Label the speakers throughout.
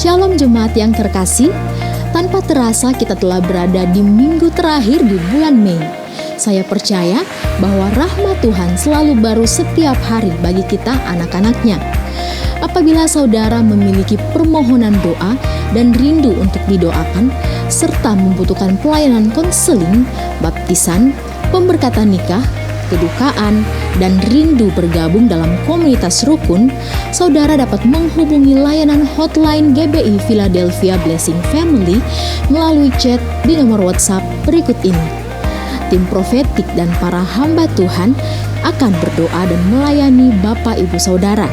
Speaker 1: Shalom jemaat yang terkasih, tanpa terasa kita telah berada di minggu terakhir di bulan Mei. Saya percaya bahwa rahmat Tuhan selalu baru setiap hari bagi kita anak-anaknya. Apabila saudara memiliki permohonan doa dan rindu untuk didoakan, serta membutuhkan pelayanan konseling, baptisan, pemberkatan nikah, kedukaan, dan rindu bergabung dalam komunitas rukun, saudara dapat menghubungi layanan hotline GBI Philadelphia Blessing Family melalui chat di nomor WhatsApp berikut ini. Tim profetik dan para hamba Tuhan akan berdoa dan melayani Bapak Ibu Saudara.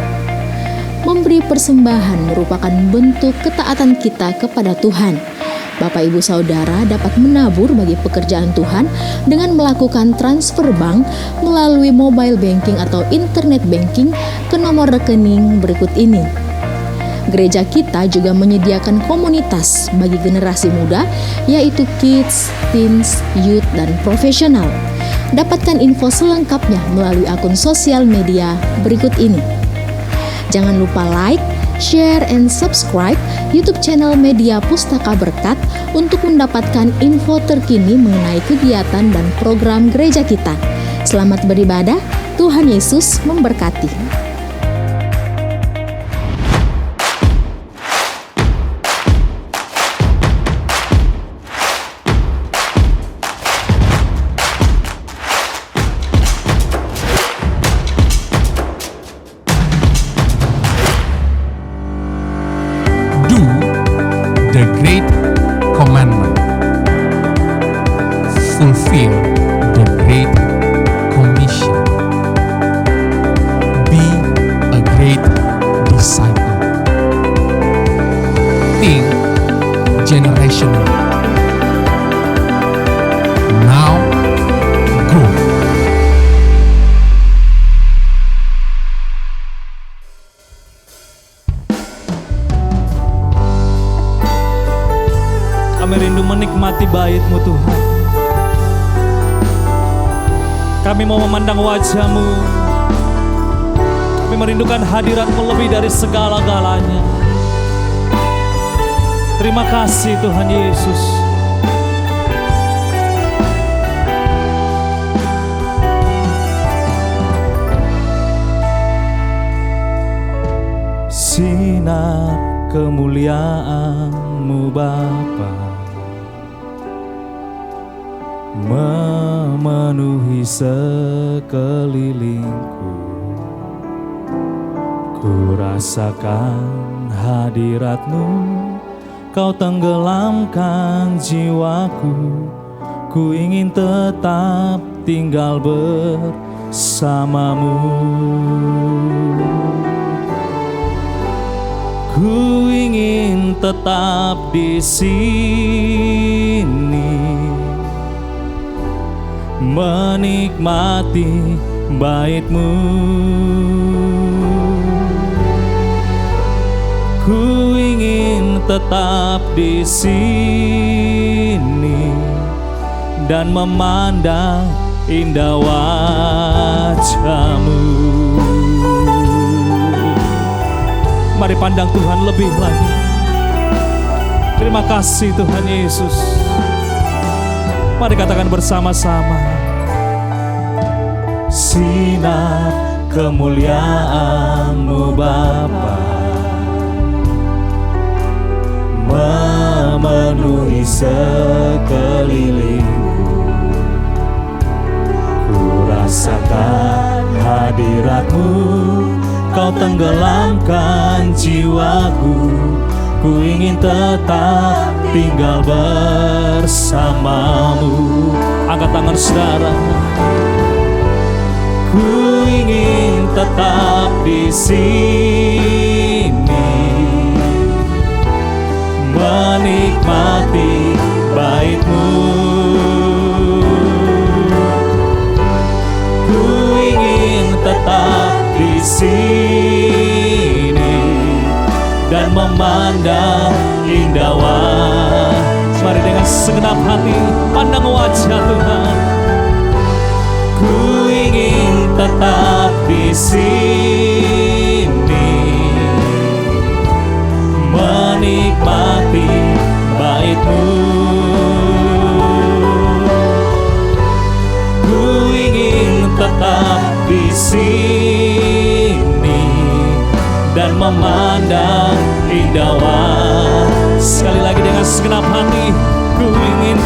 Speaker 1: Memberi persembahan merupakan bentuk ketaatan kita kepada Tuhan. Bapak Ibu Saudara dapat menabur bagi pekerjaan Tuhan dengan melakukan transfer bank melalui mobile banking atau internet banking ke nomor rekening berikut ini. Gereja kita juga menyediakan komunitas bagi generasi muda, yaitu kids, teens, youth, dan profesional. Dapatkan info selengkapnya melalui akun sosial media berikut ini. Jangan lupa like, share, and subscribe YouTube channel Media Pustaka Berkat untuk mendapatkan info terkini mengenai kegiatan dan program gereja kita. Selamat beribadah, Tuhan Yesus memberkati.
Speaker 2: The Great Commandment. Fulfill the Great Commission. Be a great disciple. Think generational. Now go.
Speaker 3: Kami rindu menikmati bait-Mu Tuhan. Kami mau memandang wajah-Mu. Kami merindukan hadirat-Mu lebih dari segala-galanya. Terima kasih Tuhan Yesus. Sinar kemuliaan-Mu Bapa memenuhi sekelilingku. Ku rasakan hadirat-Mu, Kau tenggelamkan jiwaku. Ku ingin tetap tinggal bersama-Mu. Ku ingin tetap di sini, menikmati bait-Mu. Ku ingin tetap di sini dan memandang indah wajah-Mu. Mari pandang Tuhan lebih lagi. Terima kasih Tuhan Yesus. Mari katakan bersama-sama. Sinar kemuliaan-Mu Bapa memenuhi sekelilingku. Ku rasakan hadirat-Mu, Kau tenggelamkan jiwaku. Ku ingin tetap tinggal bersama-Mu. Angkat tangan saudara. Ku ingin tetap di sini, menikmati bait-Mu. Ku ingin tetap di sini dan memandang indah wajah. Mari dengan segenap hati pandang wajah Tuhan. Ku ingin tetap di sini, menikmati bait-Mu. Ku ingin tetap di sini dan memandang indah wajah. Sekali lagi dengan segenap hati, ku ingin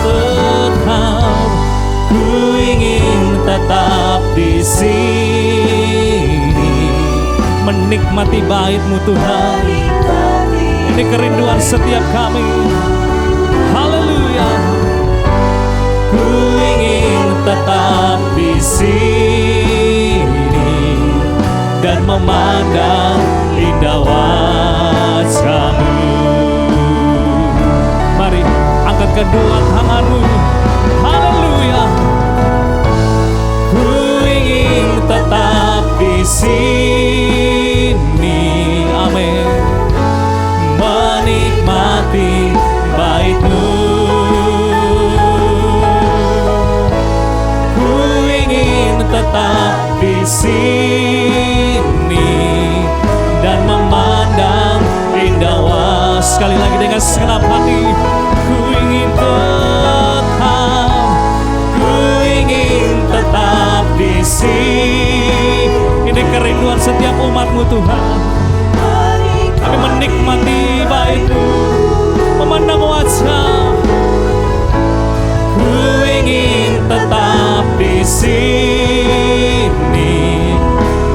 Speaker 3: tetap di sini menikmati bait-Mu Tuhan. Ini kerinduan setiap kami. Haleluya. Ku ingin tetap di sini dan memandang indah wajah-Mu. Mari angkat kedua tangan-Mu. Haleluya. Ku ingin tetap di sini, amin, menikmati bait-Mu. Ku ingin tetap di sini dan memandang indah wajah. Sekali lagi dengan segenap hati, ku ingin tetap di sini. Ini kerinduan setiap umat-Mu Tuhan. Kami menikmati bait-Mu, memandang wajah. Ku ingin tetap di sini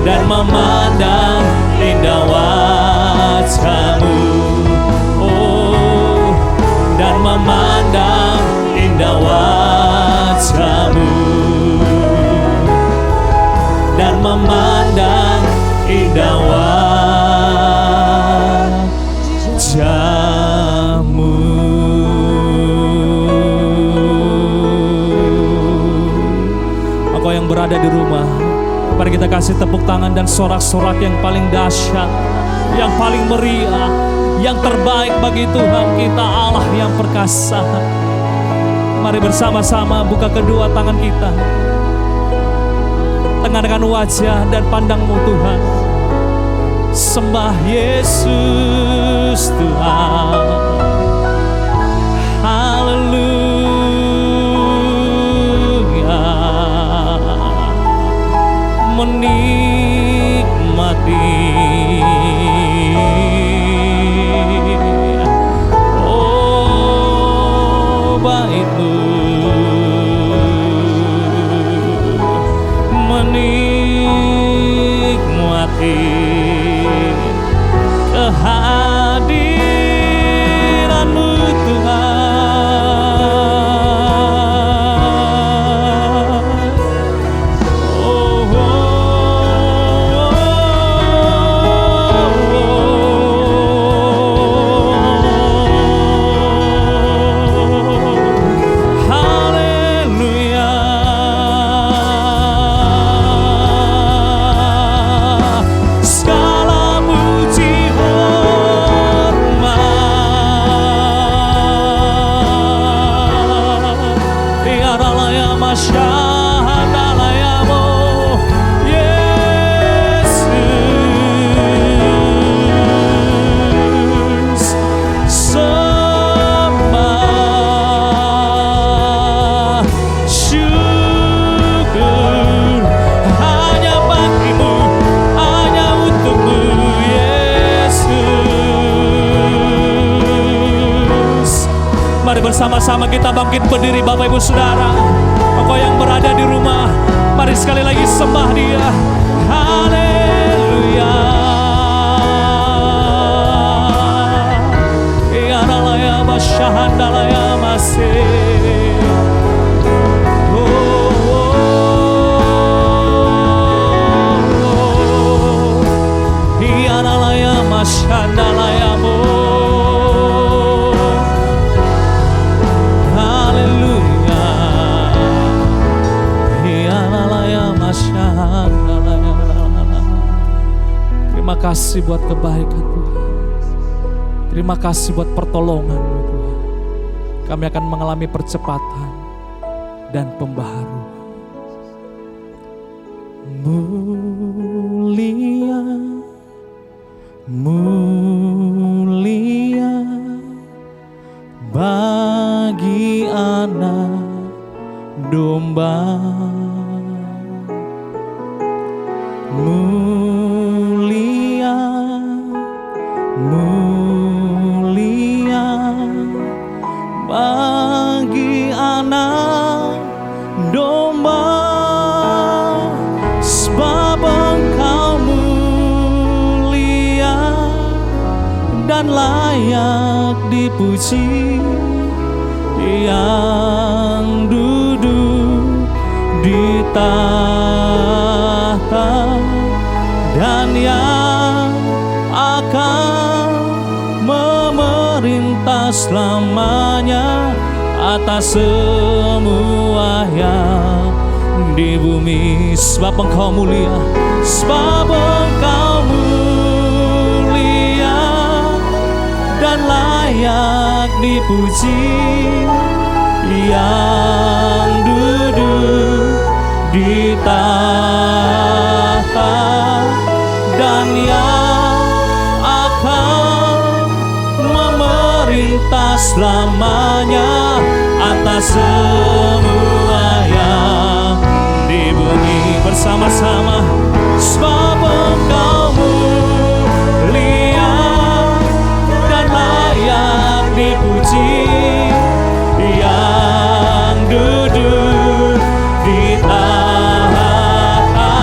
Speaker 3: dan memandang indah wajah-Mu. Oh, dan memandang indah wajah-Mu, dan memandang indah wajah-Mu. Engkau yang berada di rumah, mari kita kasih tepuk tangan dan sorak-sorak yang paling dahsyat, yang paling meriah, yang terbaik bagi Tuhan kita, Allah yang perkasa. Mari bersama-sama buka kedua tangan kita, tengahkan wajah dan pandang-Mu Tuhan. Sembah Yesus Tuhan. Haleluya. Menikmati bait-Mu, menikmati kehadiran-Mu Tuhan. Oh, oh, haleluya. Segala puji hormat tiada layak masyadalayamu Yesus. Sembah syukur hanya bagi-Mu, hanya untuk-Mu Yesus. Mari bersama-sama kita bangkit berdiri, Bapak Ibu Saudara. Engkau yang berada di rumah, mari sekali lagi sembah Dia. Haleluya. Iyanalaya basyahandalaya masih. Oh, iyanalaya masyahandalayamu. Haleluya. Iyanalaya masyahandalaya. Terima kasih buat kebaikan Tuhan. Terima kasih buat pertolongan-Mu Tuhan. Kami akan mengalami percepatan dan pembaharuan. Mulia, mulia bagi anak domba. Mulia, mulia bagi anak domba, sebab Engkau mulia dan layak dipuji, yang duduk di tahta dan yang akan memerintah selamanya atas semua yang di bumi. Sebab Engkau mulia, sebab Engkau mulia dan layak dipuji, yang duduk di tahta dan yang akan memerintah selamanya atas semua yang di bumi. Bersama-sama, sebab Engkau mulia dan layak dipuji, yang duduk di tahta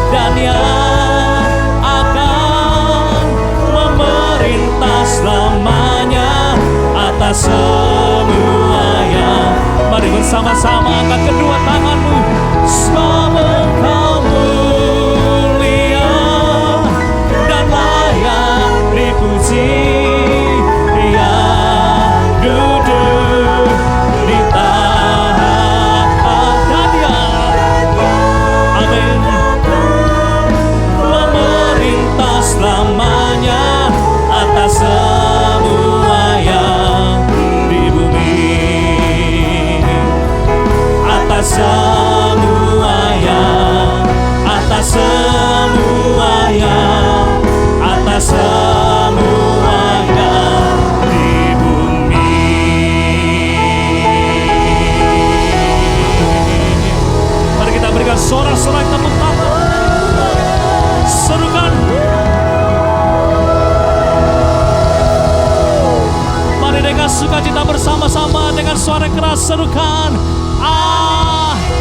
Speaker 3: dan yang akan memerintah selamanya atas semua yang. Mari bersama-sama angkat kedua tanganmu. Sebab Engkau mulia dan layak dipuji, yang duduk di tahta dan yang, amin, memerintah selamanya atas semua yang di bumi, atas semua yang, atas semua yang, atas semua yang di bumi. Mari kita berikan sorak-sorai tepuk tangan, serukan. Mari dengan sukacita bersama-sama dengan suara keras serukan amin.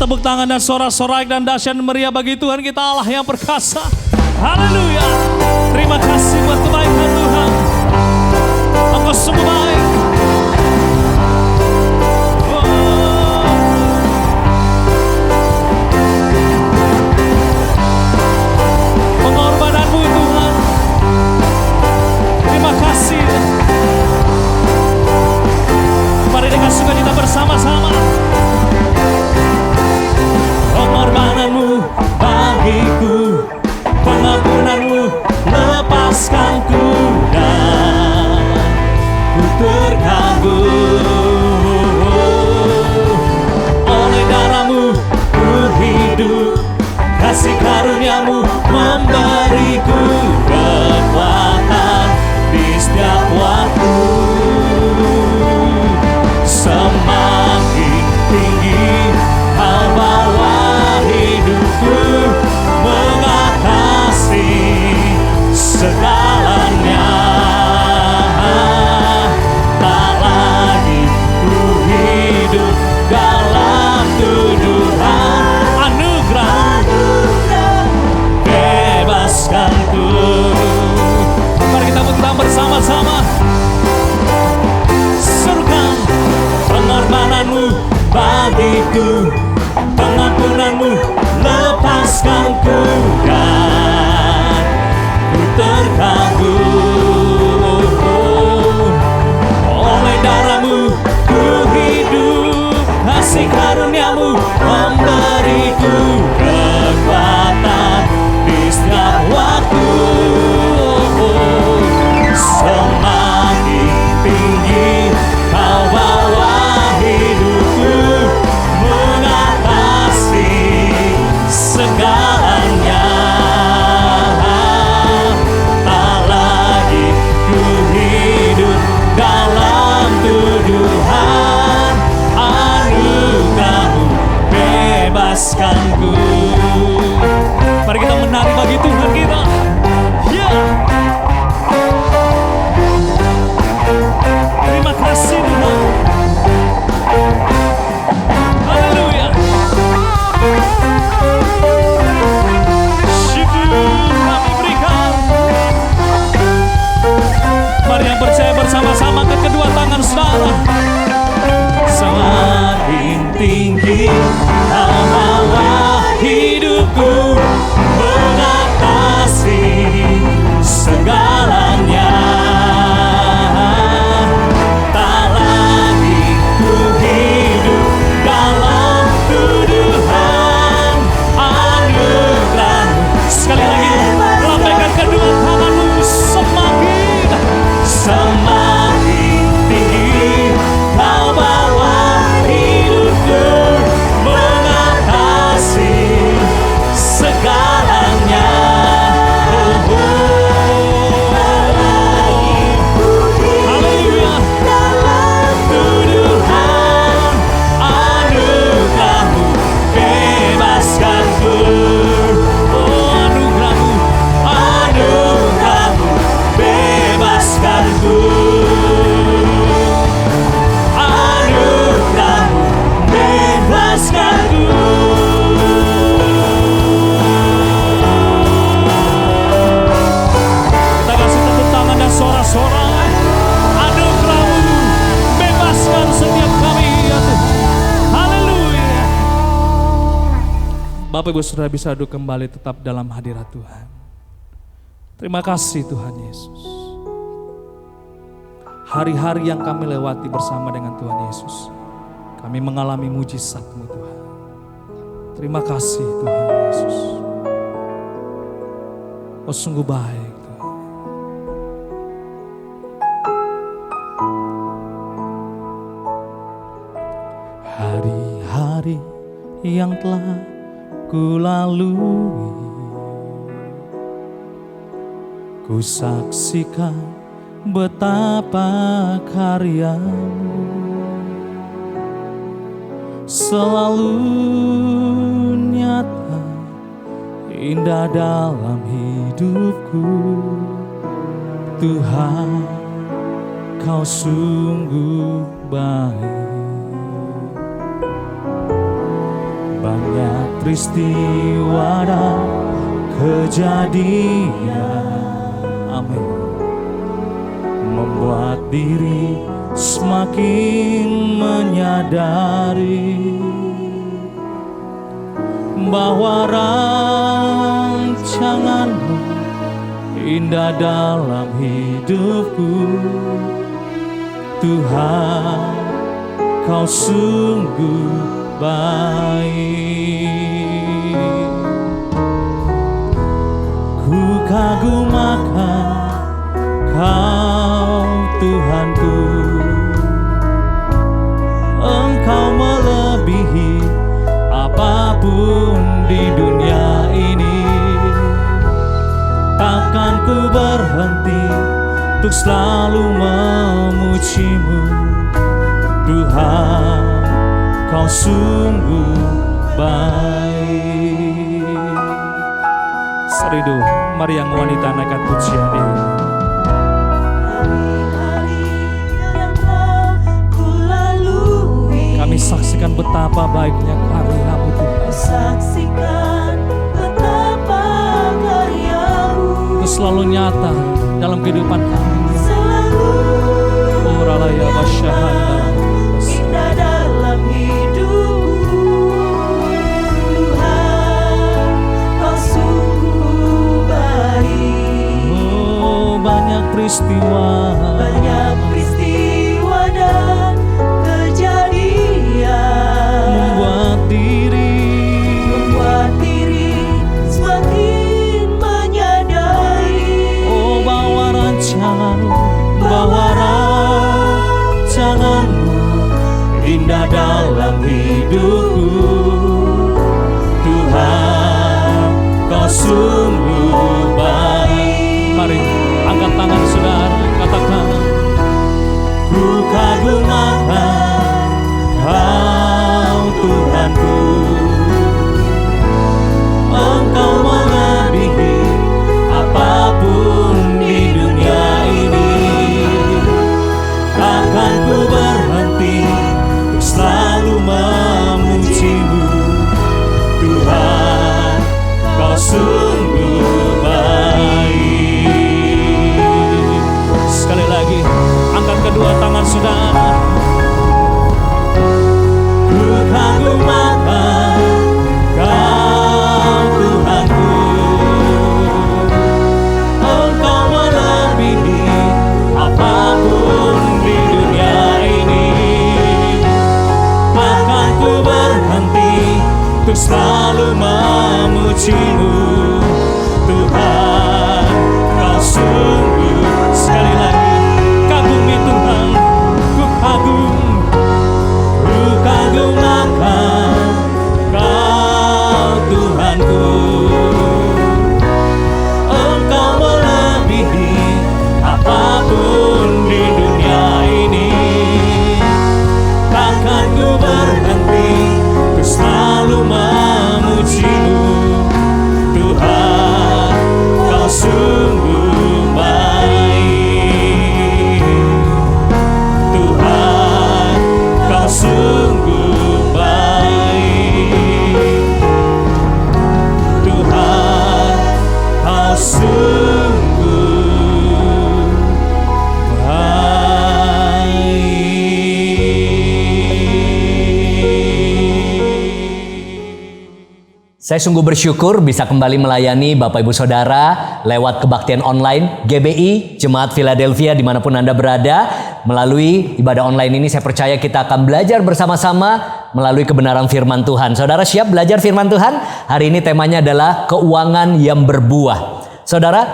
Speaker 3: Tepuk tangan dan sorak-sorai dan dahsyat meriah bagi Tuhan kita Allah yang perkasa. Haleluya. Terima kasih buat kebaikan Tuhan. Engkau sungguh baik. Pengorbananmu Tuhan, terima kasih. Mari dengan sukacita bersama-sama. Pengorbananmu bagiku, pengampunanmu lepaskan ku, dan ku terkagum. Oleh darahmu ku hidup, kasih karuniamu memberiku kekuatan di setiap waktu. Semakin tinggi Kau bawa hidupku, mengatasi segalanya. Tak lagi ku hidup dalam tuduhan, anugerah bebaskanku. Mari kita putar bersama-sama. Serukan pengorbananmu bagiku, pengampunanmu lepaskan ku, dan ku terkagum. Oleh darahmu ku hidup, kasih karuniamu memberiku kekuatan di setiap waktu. Semakin tinggi Kau bawa hidupku, mengatasi Bapak Ibu Saudara bisa duduk kembali tetap dalam hadirat Tuhan. Terima kasih Tuhan Yesus. Hari-hari yang kami lewati bersama dengan Tuhan Yesus, kami mengalami mujizat-Mu Tuhan. Terima kasih Tuhan Yesus. Oh sungguh baik Tuhan. Hari-hari yang telah ku lalui, ku saksikan betapa karya-Mu selalu nyata, indah dalam hidupku. Tuhan, Kau sungguh baik. Banyak peristiwa dan kejadian, amin, membuat diri semakin menyadari bahwa rancangan-Mu indah dalam hidupku. Tuhan, Kau sungguh baik. Ku kagum-akan Kau Tuhanku, Engkau melebihi apapun di dunia ini. Takkan ku berhenti untuk selalu memuji-Mu. Tuhan, Kau sungguh baik. Seridu, mari yang wanita naikkan pujian ini. Kami saksikan betapa baiknya karya-Mu Tuhan.
Speaker 4: Saksikan betapa karya-Mu
Speaker 3: Itu selalu nyata dalam kehidupan kami.
Speaker 4: selalu
Speaker 3: Oralaya basyahanda.
Speaker 4: indah dalam hidupku. Tuhan, Kau sungguh baik.
Speaker 3: Oh, banyak peristiwa,
Speaker 4: Banyak peristiwa dan kejadian
Speaker 3: membuat diri
Speaker 4: semakin menyadari
Speaker 3: bahwa rancangan-Mu indah dalam hidupku. Tuhan, Kau sungguh baik. Mari angkat tangan saudara, katakan, ku kagum-akan Kau Tuhanku, Engkau melebihi apapun di dunia ini. Takkan ku berhenti untuk selalu memuji-Mu. Tuhan, Kau sungguh baik. Sekali lagi, angkat kedua tangan saudara. Ku kagum-akan Kau Tuhanku, Engkau melebihi apapun di dunia ini. Takkan ku berhenti untuk selalu memuji-Mu. Tuhan, Kau sungguh, sekali lagi, kagumi Tuhan, ku kagum-akan Kau Tuhanku, Engkau melebihi apapun di dunia ini. Takkan ku berhenti untuk selalu memuji-Mu. Tuhan,
Speaker 5: Saya sungguh bersyukur bisa kembali melayani Bapak Ibu Saudara lewat kebaktian online GBI, Jemaat Philadelphia dimanapun Anda berada. Melalui ibadah online ini saya percaya kita akan belajar bersama-sama melalui kebenaran firman Tuhan. Saudara siap belajar firman Tuhan? Hari ini temanya adalah keuangan yang berbuah. Saudara,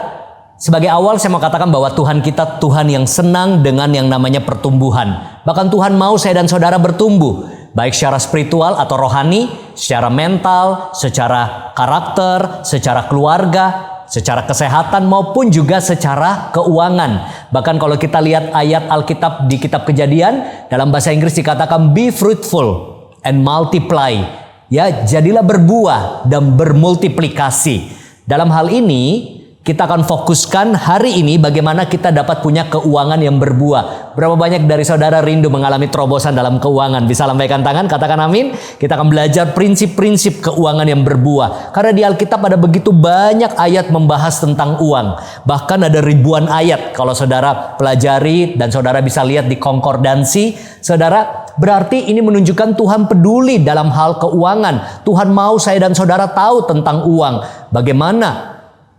Speaker 5: sebagai awal saya mau katakan bahwa Tuhan kita Tuhan yang senang dengan yang namanya pertumbuhan. Bahkan Tuhan mau saya dan saudara bertumbuh. Baik secara spiritual atau rohani, secara mental, secara karakter, secara keluarga, secara kesehatan maupun juga secara keuangan. Bahkan kalau kita lihat ayat Alkitab di kitab Kejadian, dalam bahasa Inggris dikatakan be fruitful and multiply. Ya, jadilah berbuah dan bermultiplikasi. Dalam hal ini kita akan fokuskan hari ini bagaimana kita dapat punya keuangan yang berbuah. Berapa banyak dari saudara rindu mengalami terobosan dalam keuangan? Bisa lambaikan tangan, katakan amin. Kita akan belajar prinsip-prinsip keuangan yang berbuah. Karena di Alkitab ada begitu banyak ayat membahas tentang uang. Bahkan ada ribuan ayat. Kalau saudara pelajari dan saudara bisa lihat di konkordansi, saudara, berarti ini menunjukkan Tuhan peduli dalam hal keuangan. Tuhan mau saya dan saudara tahu tentang uang. Bagaimana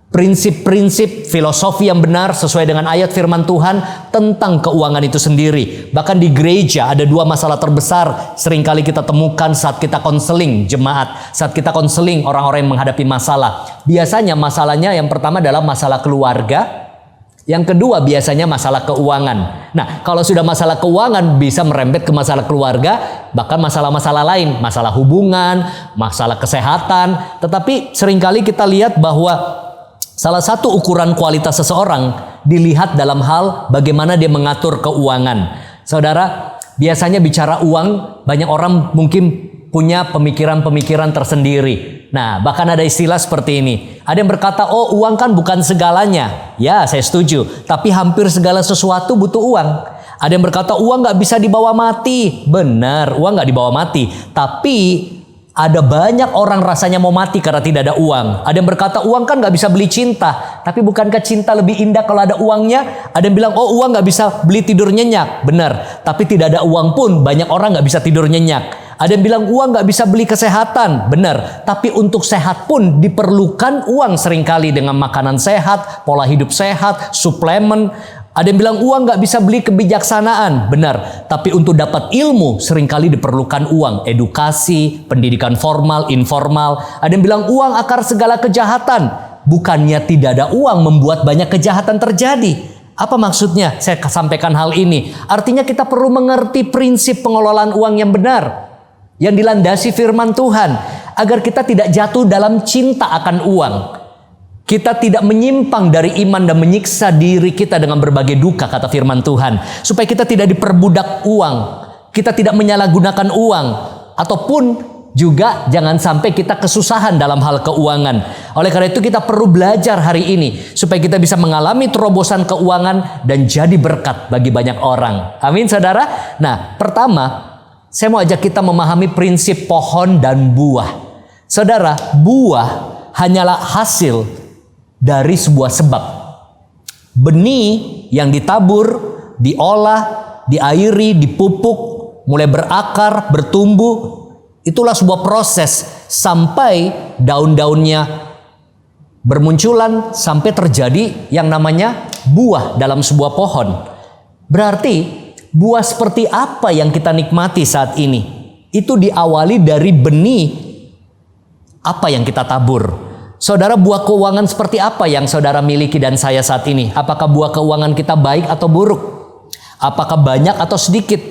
Speaker 5: prinsip-prinsip filosofi yang benar sesuai dengan ayat firman Tuhan tentang keuangan itu sendiri. Bahkan di gereja ada dua masalah terbesar seringkali kita temukan saat kita konseling jemaat, saat kita konseling orang-orang yang menghadapi masalah. Biasanya masalahnya yang pertama adalah masalah keluarga, yang kedua biasanya masalah keuangan. Nah, kalau sudah masalah keuangan bisa merembet ke masalah keluarga, bahkan masalah-masalah lain, masalah hubungan, masalah kesehatan. Tetapi seringkali kita lihat bahwa salah satu ukuran kualitas seseorang dilihat dalam hal bagaimana dia mengatur keuangan. Saudara, biasanya bicara uang, banyak orang mungkin punya pemikiran-pemikiran tersendiri. Nah, bahkan ada istilah seperti ini. Ada yang berkata, oh uang kan bukan segalanya. Ya, saya setuju. Tapi hampir segala sesuatu butuh uang. Ada yang berkata, uang gak bisa dibawa mati. Benar, uang gak dibawa mati. Tapi ada banyak orang rasanya mau mati karena tidak ada uang. Ada yang berkata uang kan gak bisa beli cinta. Tapi bukankah cinta lebih indah kalau ada uangnya? Ada yang bilang oh uang gak bisa beli tidur nyenyak. Benar. Tapi tidak ada uang pun banyak orang gak bisa tidur nyenyak. Ada yang bilang uang gak bisa beli kesehatan. Benar. Tapi untuk sehat pun diperlukan uang seringkali dengan makanan sehat, pola hidup sehat, suplemen. Ada yang bilang uang gak bisa beli kebijaksanaan. Benar. Tapi untuk dapat ilmu seringkali diperlukan uang. Edukasi, pendidikan formal, informal. Ada yang bilang uang akar segala kejahatan. Bukannya tidak ada uang membuat banyak kejahatan terjadi. Apa maksudnya saya sampaikan hal ini? Artinya kita perlu mengerti prinsip pengelolaan uang yang benar. Yang dilandasi firman Tuhan. Agar kita tidak jatuh dalam cinta akan uang. Kita tidak menyimpang dari iman dan menyiksa diri kita dengan berbagai duka, kata firman Tuhan. Supaya kita tidak diperbudak uang. Kita tidak menyalahgunakan uang. Ataupun juga jangan sampai kita kesusahan dalam hal keuangan. Oleh karena itu kita perlu belajar hari ini. Supaya kita bisa mengalami terobosan keuangan dan jadi berkat bagi banyak orang. Amin saudara. Nah pertama, saya mau ajak kita memahami prinsip pohon dan buah. Saudara, buah hanyalah hasil dari sebuah sebab. Benih yang ditabur, diolah, diairi, dipupuk, mulai berakar, bertumbuh, itulah sebuah proses sampai daun-daunnya bermunculan, sampai terjadi yang namanya buah dalam sebuah pohon. Berarti buah seperti apa yang kita nikmati saat ini? Itu diawali dari benih apa yang kita tabur. Saudara, buah keuangan seperti apa yang saudara miliki dan saya saat ini? Apakah buah keuangan kita baik atau buruk? Apakah banyak atau sedikit?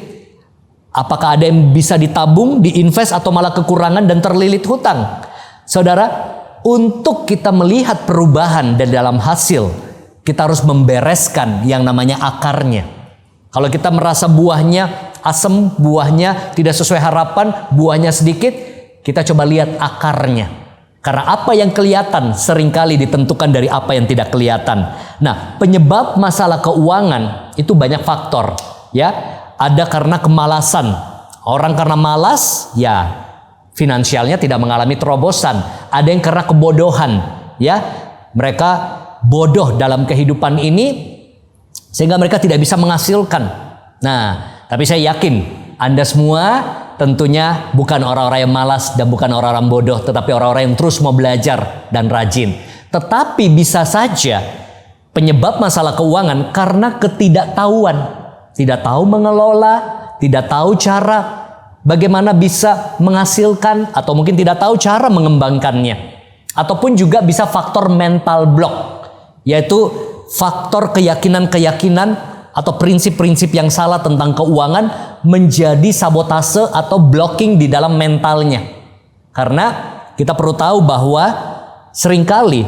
Speaker 5: Apakah ada yang bisa ditabung, diinvest atau malah kekurangan dan terlilit hutang? Saudara, untuk kita melihat perubahan dan dalam hasil, kita harus membereskan yang namanya akarnya. Kalau kita merasa buahnya asam, buahnya tidak sesuai harapan, buahnya sedikit, kita coba lihat akarnya. Karena apa yang kelihatan seringkali ditentukan dari apa yang tidak kelihatan. Nah, penyebab masalah keuangan itu banyak faktor. Ya, ada karena kemalasan. Orang karena malas, ya finansialnya tidak mengalami terobosan. Ada yang karena kebodohan. Ya, mereka bodoh dalam kehidupan ini sehingga mereka tidak bisa menghasilkan. Nah, tapi saya yakin Anda semua tentunya bukan orang-orang yang malas dan bukan orang-orang bodoh, tetapi orang-orang yang terus mau belajar dan rajin. Tetapi bisa saja penyebab masalah keuangan karena ketidaktahuan. Tidak tahu mengelola, tidak tahu cara bagaimana bisa menghasilkan, atau mungkin tidak tahu cara mengembangkannya. Ataupun juga bisa faktor mental block, yaitu faktor keyakinan-keyakinan atau prinsip-prinsip yang salah tentang keuangan menjadi sabotase atau blocking di dalam mentalnya. Karena kita perlu tahu bahwa seringkali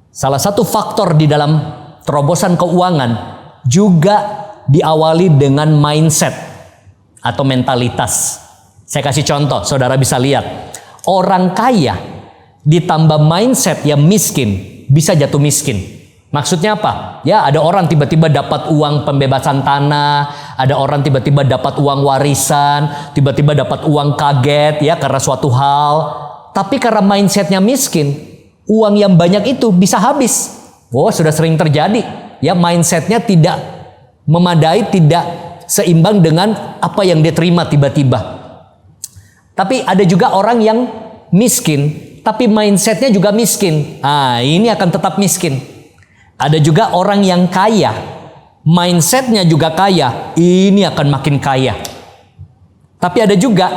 Speaker 5: salah satu faktor di dalam terobosan keuangan juga diawali dengan mindset atau mentalitas. Saya kasih contoh, saudara bisa lihat. Orang kaya ditambah mindset yang miskin bisa jatuh miskin. Maksudnya apa? Ya, ada orang tiba-tiba dapat uang pembebasan tanah, ada orang tiba-tiba dapat uang warisan, tiba-tiba dapat uang kaget ya karena suatu hal. Tapi karena mindsetnya miskin, uang yang banyak itu bisa habis. Oh, sudah sering terjadi. Ya, mindsetnya tidak memadai, tidak seimbang dengan apa yang dia terima tiba-tiba. Tapi ada juga orang yang miskin, tapi mindsetnya juga miskin. Ini akan tetap miskin. Ada juga orang yang kaya, mindsetnya juga kaya, ini akan makin kaya. Tapi ada juga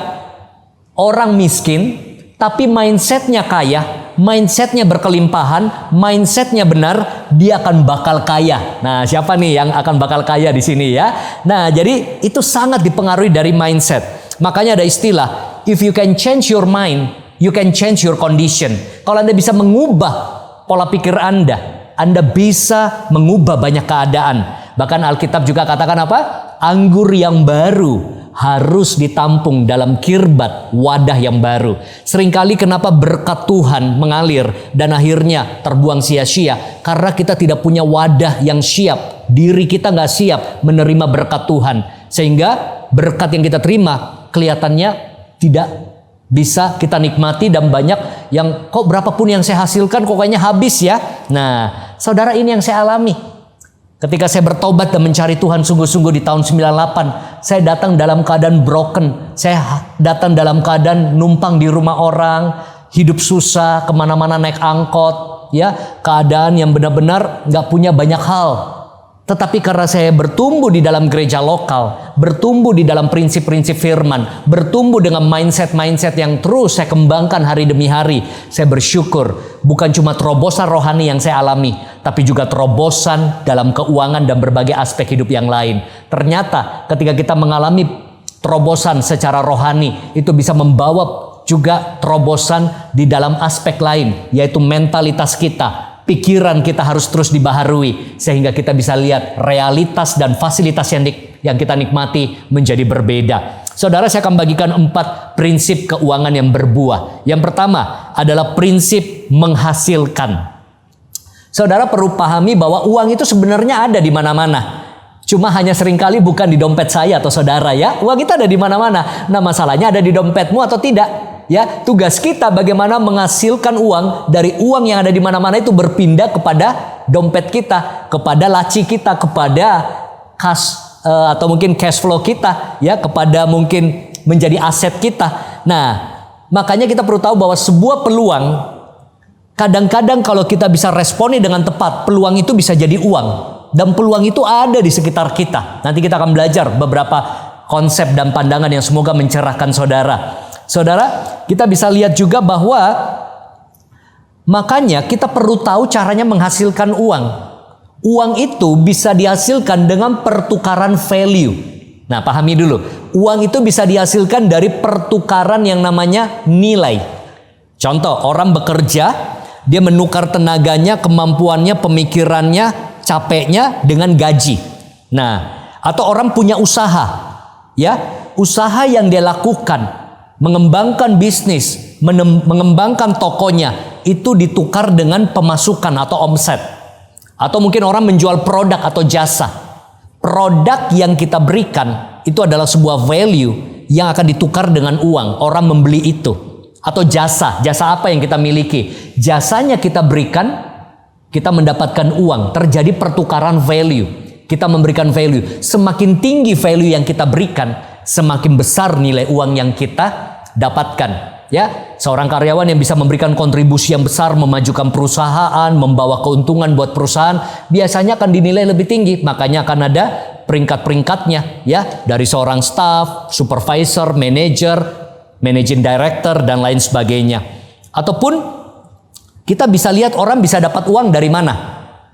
Speaker 5: orang miskin, tapi mindsetnya kaya, mindsetnya berkelimpahan, mindsetnya benar, dia akan bakal kaya. Nah, siapa nih yang akan bakal kaya di sini ya? Nah, jadi itu sangat dipengaruhi dari mindset. Makanya ada istilah, if you can change your mind, you can change your condition. Kalau Anda bisa mengubah pola pikir Anda bisa mengubah banyak keadaan. Bahkan Alkitab juga katakan apa? Anggur yang baru harus ditampung dalam kirbat wadah yang baru. Seringkali kenapa berkat Tuhan mengalir dan akhirnya terbuang sia-sia? Karena kita tidak punya wadah yang siap. Diri kita nggak siap menerima berkat Tuhan. Sehingga berkat yang kita terima kelihatannya tidak bisa kita nikmati, dan banyak yang kok berapapun yang saya hasilkan kok kayaknya habis ya. Nah, saudara, ini yang saya alami. Ketika saya bertobat dan mencari Tuhan sungguh-sungguh di tahun 98, saya datang dalam keadaan broken. Saya datang dalam keadaan numpang di rumah orang, hidup susah, kemana-mana naik angkot, ya, keadaan yang benar-benar gak punya banyak hal. Tetapi karena saya bertumbuh di dalam gereja lokal, bertumbuh di dalam prinsip-prinsip firman, bertumbuh dengan mindset-mindset yang terus saya kembangkan hari demi hari, saya bersyukur bukan cuma terobosan rohani yang saya alami, tapi juga terobosan dalam keuangan dan berbagai aspek hidup yang lain. Ternyata ketika kita mengalami terobosan secara rohani, itu bisa membawa juga terobosan di dalam aspek lain, yaitu mentalitas kita. Pikiran kita harus terus dibaharui sehingga kita bisa lihat realitas dan fasilitas yang kita nikmati menjadi berbeda. Saudara, saya akan bagikan 4 prinsip keuangan yang berbuah. Yang pertama adalah prinsip menghasilkan. Saudara perlu pahami bahwa uang itu sebenarnya ada di mana-mana. Cuma hanya seringkali bukan di dompet saya atau saudara ya. Uang itu ada di mana-mana. Nah, masalahnya ada di dompetmu atau tidak? Ya, tugas kita bagaimana menghasilkan uang dari uang yang ada di mana-mana itu berpindah kepada dompet kita, kepada laci kita, kepada kas atau mungkin cash flow kita, ya, kepada mungkin menjadi aset kita. Nah, makanya kita perlu tahu bahwa sebuah peluang kadang-kadang kalau kita bisa responi dengan tepat, peluang itu bisa jadi uang, dan peluang itu ada di sekitar kita. Nanti kita akan belajar beberapa konsep dan pandangan yang semoga mencerahkan saudara. Saudara, kita bisa lihat juga bahwa makanya kita perlu tahu caranya menghasilkan uang. Uang itu bisa dihasilkan dengan pertukaran value. Nah, pahami dulu. Uang itu bisa dihasilkan dari pertukaran yang namanya nilai. Contoh, orang bekerja, dia menukar tenaganya, kemampuannya, pemikirannya, capeknya dengan gaji. Nah, atau orang punya usaha, ya, usaha yang dia lakukan, mengembangkan bisnis, mengembangkan tokonya, itu ditukar dengan pemasukan atau omset. Atau mungkin orang menjual produk atau jasa. Produk yang kita berikan itu adalah sebuah value yang akan ditukar dengan uang. Orang membeli itu. Atau jasa apa yang kita miliki. Jasanya kita berikan, kita mendapatkan uang. Terjadi pertukaran value. Kita memberikan value. Semakin tinggi value yang kita berikan, semakin besar nilai uang yang kita dapatkan. Ya, seorang karyawan yang bisa memberikan kontribusi yang besar, memajukan perusahaan, membawa keuntungan buat perusahaan, biasanya akan dinilai lebih tinggi. Makanya akan ada peringkat-peringkatnya, ya, dari seorang staff, supervisor, manager, managing director, dan lain sebagainya. Ataupun kita bisa lihat orang bisa dapat uang dari mana?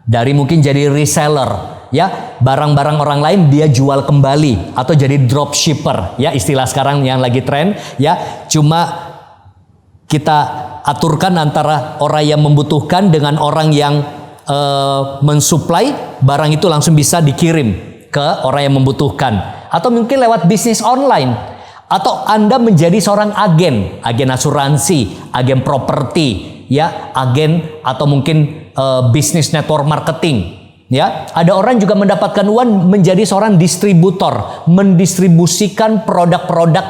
Speaker 5: Dari mungkin jadi reseller. Ya, barang-barang orang lain dia jual kembali atau jadi dropshipper, ya, istilah sekarang yang lagi tren, ya. Cuma kita aturkan antara orang yang membutuhkan dengan orang yang mensuplai barang itu langsung bisa dikirim ke orang yang membutuhkan. Atau mungkin lewat bisnis online. Atau Anda menjadi seorang agen asuransi, agen properti, ya, agen atau mungkin bisnis network marketing. Ya, ada orang juga mendapatkan uang menjadi seorang distributor, mendistribusikan produk-produk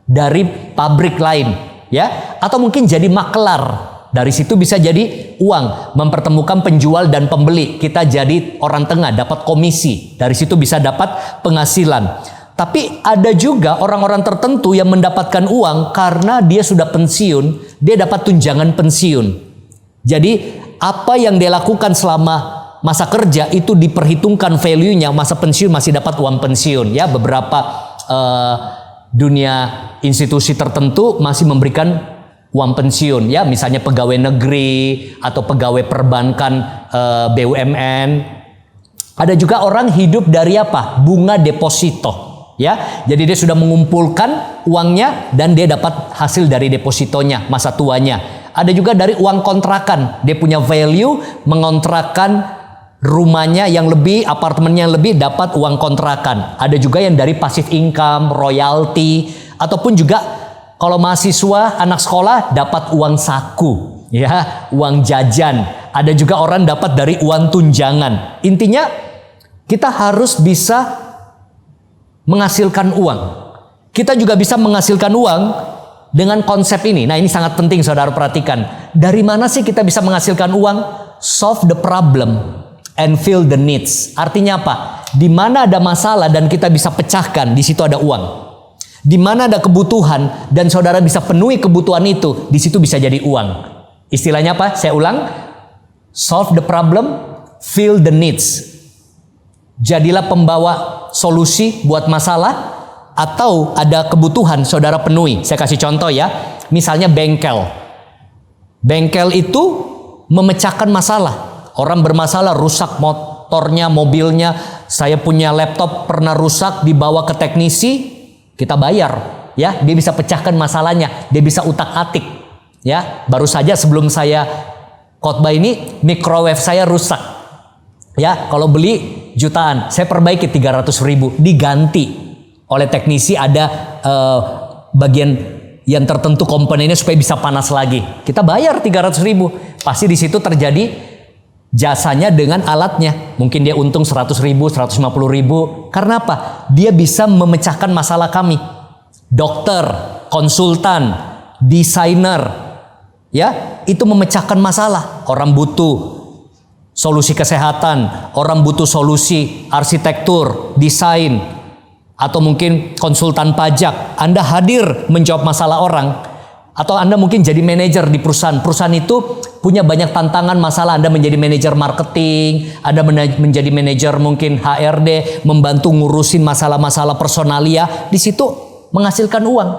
Speaker 5: dari pabrik lain, ya, atau mungkin jadi makelar. Dari situ bisa jadi uang, mempertemukan penjual dan pembeli. Kita jadi orang tengah, dapat komisi. Dari situ bisa dapat penghasilan. Tapi ada juga orang-orang tertentu yang mendapatkan uang karena dia sudah pensiun, dia dapat tunjangan pensiun. Jadi apa yang dia lakukan selama masa kerja itu diperhitungkan value-nya, masa pensiun masih dapat uang pensiun, ya. Beberapa dunia institusi tertentu masih memberikan uang pensiun, ya, misalnya pegawai negeri atau pegawai perbankan, BUMN. Ada juga orang hidup dari apa? Bunga deposito, ya. Jadi dia sudah mengumpulkan uangnya dan dia dapat hasil dari depositonya masa tuanya. Ada juga dari uang kontrakan, dia punya value mengontrakkan rumahnya yang lebih, apartemennya yang lebih, dapat uang kontrakan. Ada juga yang dari passive income, royalty, ataupun juga kalau mahasiswa, anak sekolah dapat uang saku, ya, uang jajan. Ada juga orang dapat dari uang tunjangan. Intinya kita harus bisa menghasilkan uang. Kita juga bisa menghasilkan uang dengan konsep ini. Nah, ini sangat penting saudara perhatikan. Dari mana sih kita bisa menghasilkan uang? Solve the problem and fill the needs. Artinya apa? Di mana ada masalah dan kita bisa pecahkan, di situ ada uang. Di mana ada kebutuhan dan saudara bisa penuhi kebutuhan itu, di situ bisa jadi uang. Istilahnya apa? Saya ulang. Solve the problem, fill the needs. Jadilah pembawa solusi buat masalah, atau ada kebutuhan saudara penuhi. Saya kasih contoh, ya. Misalnya bengkel. Bengkel itu memecahkan masalah. Orang bermasalah, rusak motornya, mobilnya, saya punya laptop pernah rusak, dibawa ke teknisi, kita bayar, ya. Dia bisa pecahkan masalahnya, dia bisa utak-atik, ya. Baru saja sebelum saya khotbah ini, microwave saya rusak, ya. Kalau beli jutaan, saya perbaiki 300.000, diganti oleh teknisi. Ada bagian yang tertentu komponennya supaya bisa panas lagi, kita bayar 300.000. Pasti di situ terjadi jasanya dengan alatnya. Mungkin dia untung 100.000, 150.000. Karena apa? Dia bisa memecahkan masalah kami. Dokter, konsultan, desainer, ya, itu memecahkan masalah. Orang butuh solusi kesehatan, orang butuh solusi arsitektur, desain, atau mungkin konsultan pajak. Anda hadir menjawab masalah orang. Atau Anda mungkin jadi manajer di perusahaan. Perusahaan itu punya banyak tantangan, masalah. Anda menjadi manajer marketing, Anda menjadi manajer mungkin HRD, membantu ngurusin masalah-masalah personalia. Di situ menghasilkan uang.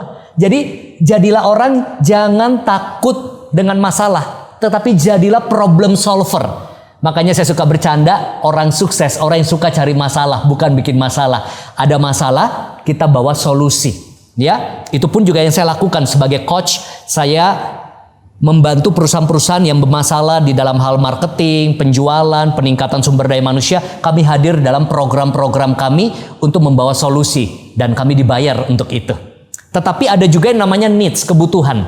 Speaker 5: Jadi jadilah orang jangan takut dengan masalah, tetapi jadilah problem solver. Makanya saya suka bercanda, orang sukses, orang yang suka cari masalah, bukan bikin masalah. Ada masalah, kita bawa solusi. Ya, itu pun juga yang saya lakukan sebagai coach. Saya membantu perusahaan-perusahaan yang bermasalah di dalam hal marketing, penjualan, peningkatan sumber daya manusia. Kami hadir dalam program-program kami untuk membawa solusi dan kami dibayar untuk itu. Tetapi ada juga yang namanya needs, kebutuhan.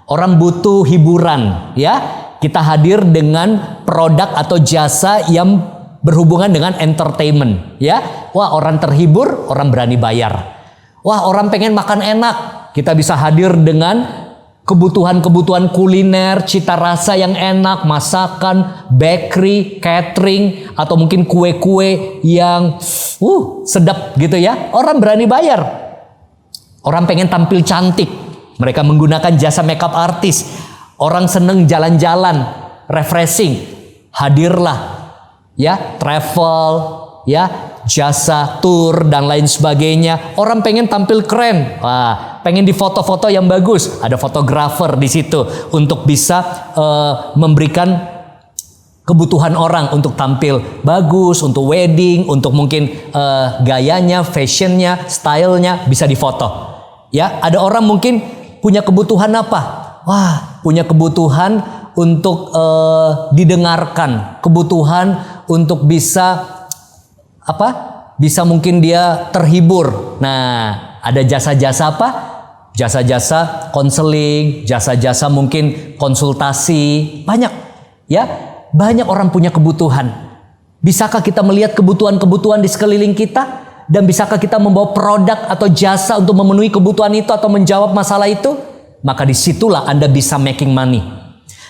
Speaker 5: Orang butuh hiburan, ya. Kita hadir dengan produk atau jasa yang berhubungan dengan entertainment, ya. Wah, orang terhibur, orang berani bayar. Wah, orang pengen makan enak, kita bisa hadir dengan kebutuhan-kebutuhan kuliner, cita rasa yang enak, masakan, bakery, catering, atau mungkin kue-kue yang sedap gitu, ya. Orang berani bayar. Orang pengen tampil cantik, mereka menggunakan jasa makeup artis. Orang seneng jalan-jalan, refreshing, hadirlah ya travel, ya jasa tour dan lain sebagainya. Orang pengen tampil keren, wah, pengen di foto-foto yang bagus. Ada fotografer di situ untuk bisa memberikan kebutuhan orang untuk tampil bagus, untuk wedding, untuk mungkin gayanya, fashionnya, stylenya bisa difoto. Ya, ada orang mungkin punya kebutuhan apa? Wah, punya kebutuhan untuk didengarkan, kebutuhan untuk bisa apa? Bisa mungkin dia terhibur. Nah, ada jasa-jasa apa? Jasa-jasa konseling, jasa-jasa mungkin konsultasi. Banyak, ya. Banyak orang punya kebutuhan. Bisakah kita melihat kebutuhan-kebutuhan di sekeliling kita? Dan bisakah kita membawa produk atau jasa untuk memenuhi kebutuhan itu atau menjawab masalah itu? Maka disitulah Anda bisa making money.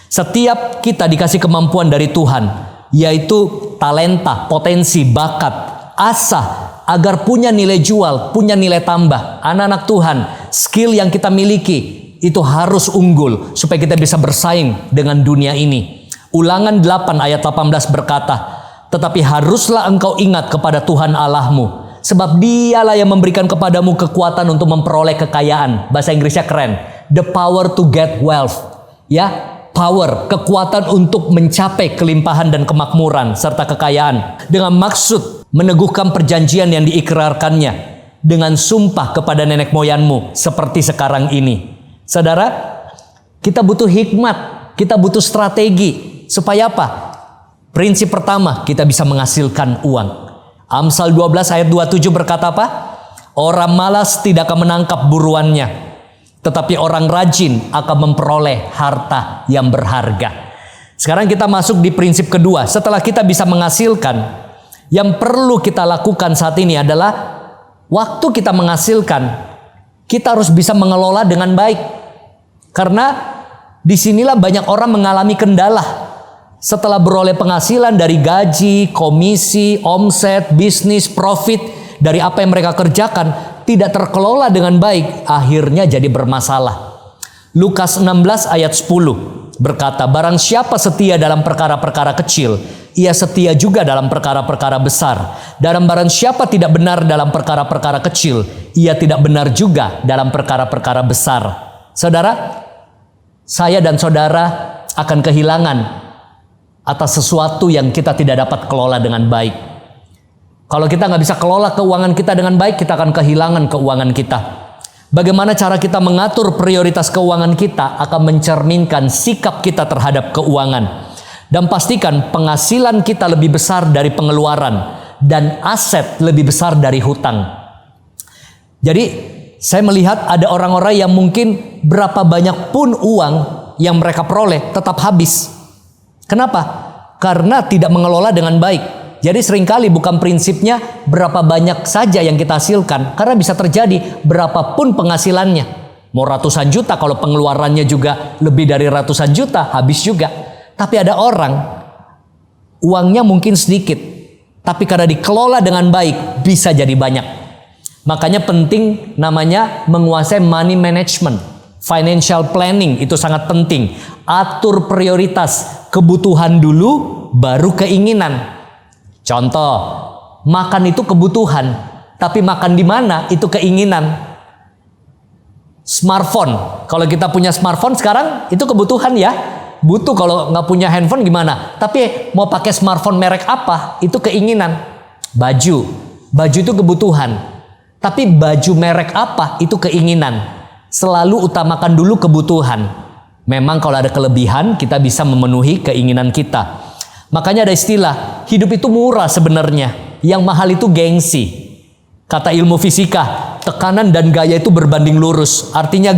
Speaker 5: Setiap kita dikasih kemampuan dari Tuhan, yaitu talenta, potensi, bakat, asah, agar punya nilai jual, punya nilai tambah. Anak-anak Tuhan, skill yang kita miliki itu harus unggul supaya kita bisa bersaing dengan dunia ini. Ulangan 8 ayat 18 berkata, tetapi haruslah engkau ingat kepada Tuhan Allahmu, sebab dialah yang memberikan kepadamu kekuatan untuk memperoleh kekayaan. Bahasa Inggrisnya keren. The power to get wealth. Ya, power, kekuatan untuk mencapai kelimpahan dan kemakmuran serta kekayaan. Dengan maksud meneguhkan perjanjian yang diikrarkannya dengan sumpah kepada nenek moyangmu seperti sekarang ini. Saudara, kita butuh hikmat, kita butuh strategi. Supaya apa? Prinsip pertama, kita bisa menghasilkan uang. Amsal 12 ayat 27 berkata apa? Orang malas tidak akan menangkap buruannya, tetapi orang rajin akan memperoleh harta yang berharga. Sekarang kita masuk di prinsip kedua. Setelah kita bisa menghasilkan, yang perlu kita lakukan saat ini adalah waktu kita menghasilkan, kita harus bisa mengelola dengan baik. Karena disinilah banyak orang mengalami kendala. Setelah beroleh penghasilan dari gaji, komisi, omset, bisnis, profit, dari apa yang mereka kerjakan, tidak terkelola dengan baik, akhirnya jadi bermasalah. Lukas 16 ayat 10 berkata, barang siapa setia dalam perkara-perkara kecil, ia setia juga dalam perkara-perkara besar. Dan barang siapa tidak benar dalam perkara-perkara kecil, ia tidak benar juga dalam perkara-perkara besar. Saudara, saya dan saudara akan kehilangan atas sesuatu yang kita tidak dapat kelola dengan baik. Kalau kita nggak bisa kelola keuangan kita dengan baik, kita akan kehilangan keuangan kita. Bagaimana cara kita mengatur prioritas keuangan kita akan mencerminkan sikap kita terhadap keuangan. Dan pastikan penghasilan kita lebih besar dari pengeluaran dan aset lebih besar dari hutang. Jadi saya melihat ada orang-orang yang mungkin berapa banyak pun uang yang mereka peroleh tetap habis. Kenapa? Karena tidak mengelola dengan baik. Jadi seringkali bukan prinsipnya berapa banyak saja yang kita hasilkan, karena bisa terjadi berapapun penghasilannya. Mau ratusan juta, kalau pengeluarannya juga lebih dari ratusan juta, habis juga. Tapi ada orang, uangnya mungkin sedikit, tapi karena dikelola dengan baik, bisa jadi banyak. Makanya penting namanya menguasai money management. Financial planning itu sangat penting. Atur prioritas, kebutuhan dulu, baru keinginan. Contoh, makan itu kebutuhan, tapi makan di mana itu keinginan. Smartphone, kalau kita punya smartphone sekarang itu kebutuhan ya. Butuh, kalau nggak punya handphone gimana? Tapi mau pakai smartphone merek apa? Itu keinginan. Baju itu kebutuhan. Tapi baju merek apa? Itu keinginan. Selalu utamakan dulu kebutuhan. Memang kalau ada kelebihan, kita bisa memenuhi keinginan kita. Makanya ada istilah, hidup itu murah sebenarnya. Yang mahal itu gengsi. Kata ilmu fisika, tekanan dan gaya itu berbanding lurus. Artinya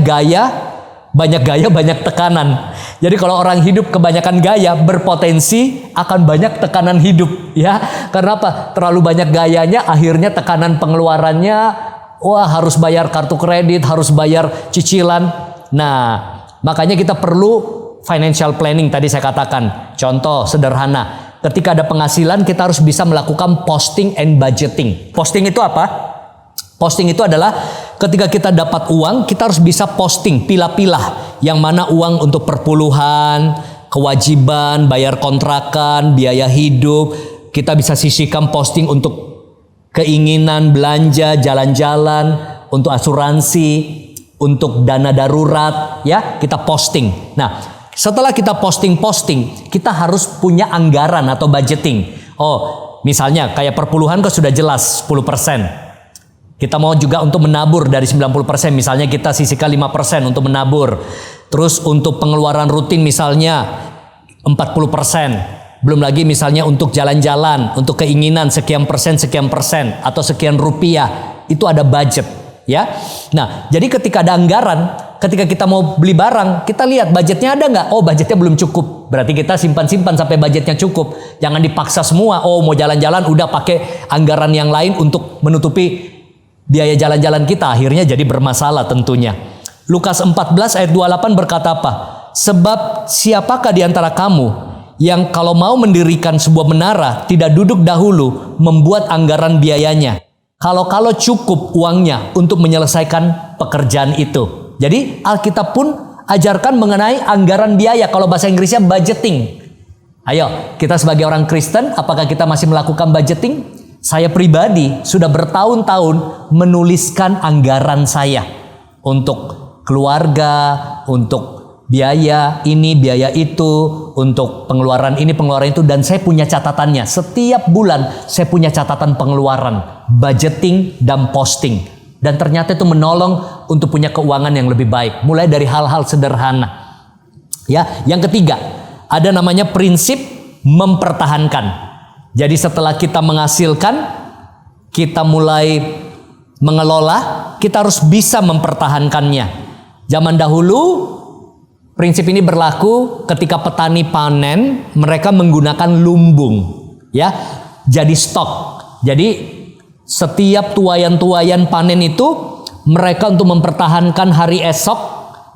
Speaker 5: banyak tekanan. Jadi kalau orang hidup kebanyakan gaya, berpotensi akan banyak tekanan hidup, ya. Karena apa? Terlalu banyak gayanya, akhirnya tekanan pengeluarannya, wah harus bayar kartu kredit, harus bayar cicilan. Nah, makanya kita perlu financial planning tadi saya katakan. Contoh sederhana, ketika ada penghasilan kita harus bisa melakukan posting and budgeting. Posting itu apa? Posting itu adalah ketika kita dapat uang, kita harus bisa posting, pilah-pilah. Yang mana uang untuk perpuluhan, kewajiban, bayar kontrakan, biaya hidup. Kita bisa sisihkan posting untuk keinginan, belanja, jalan-jalan, untuk asuransi, untuk dana darurat, ya, kita posting. Nah, setelah kita posting, kita harus punya anggaran atau budgeting. Oh, misalnya kayak perpuluhan kok sudah jelas 10%. Kita mau juga untuk menabur dari 90%, misalnya kita sisihkan 5% untuk menabur. Terus untuk pengeluaran rutin misalnya 40%. Belum lagi misalnya untuk jalan-jalan, untuk keinginan sekian persen atau sekian rupiah, itu ada budget, ya. Nah, jadi ketika ada anggaran, ketika kita mau beli barang, kita lihat budgetnya ada nggak? Oh, budgetnya belum cukup. Berarti kita simpan sampai budgetnya cukup. Jangan dipaksa semua. Oh, mau jalan-jalan udah pakai anggaran yang lain untuk menutupi biaya jalan-jalan kita. Akhirnya jadi bermasalah tentunya. Lukas 14 ayat 28 berkata apa? Sebab siapakah di antara kamu yang kalau mau mendirikan sebuah menara tidak duduk dahulu membuat anggaran biayanya, kalau cukup uangnya untuk menyelesaikan pekerjaan itu. Jadi Alkitab pun ajarkan mengenai anggaran biaya, kalau bahasa Inggrisnya budgeting. Ayo, kita sebagai orang Kristen, apakah kita masih melakukan budgeting? Saya pribadi sudah bertahun-tahun menuliskan anggaran saya untuk keluarga, untuk biaya ini, biaya itu, untuk pengeluaran ini, pengeluaran itu, dan saya punya catatannya. Setiap bulan saya punya catatan pengeluaran, budgeting dan posting. Dan ternyata itu menolong untuk punya keuangan yang lebih baik. Mulai dari hal-hal sederhana. Ya, yang ketiga, ada namanya prinsip mempertahankan. Jadi setelah kita menghasilkan, kita mulai mengelola, kita harus bisa mempertahankannya. Zaman dahulu prinsip ini berlaku ketika petani panen, mereka menggunakan lumbung, ya, jadi stok. Jadi setiap tuayan-tuayan panen itu mereka untuk mempertahankan hari esok,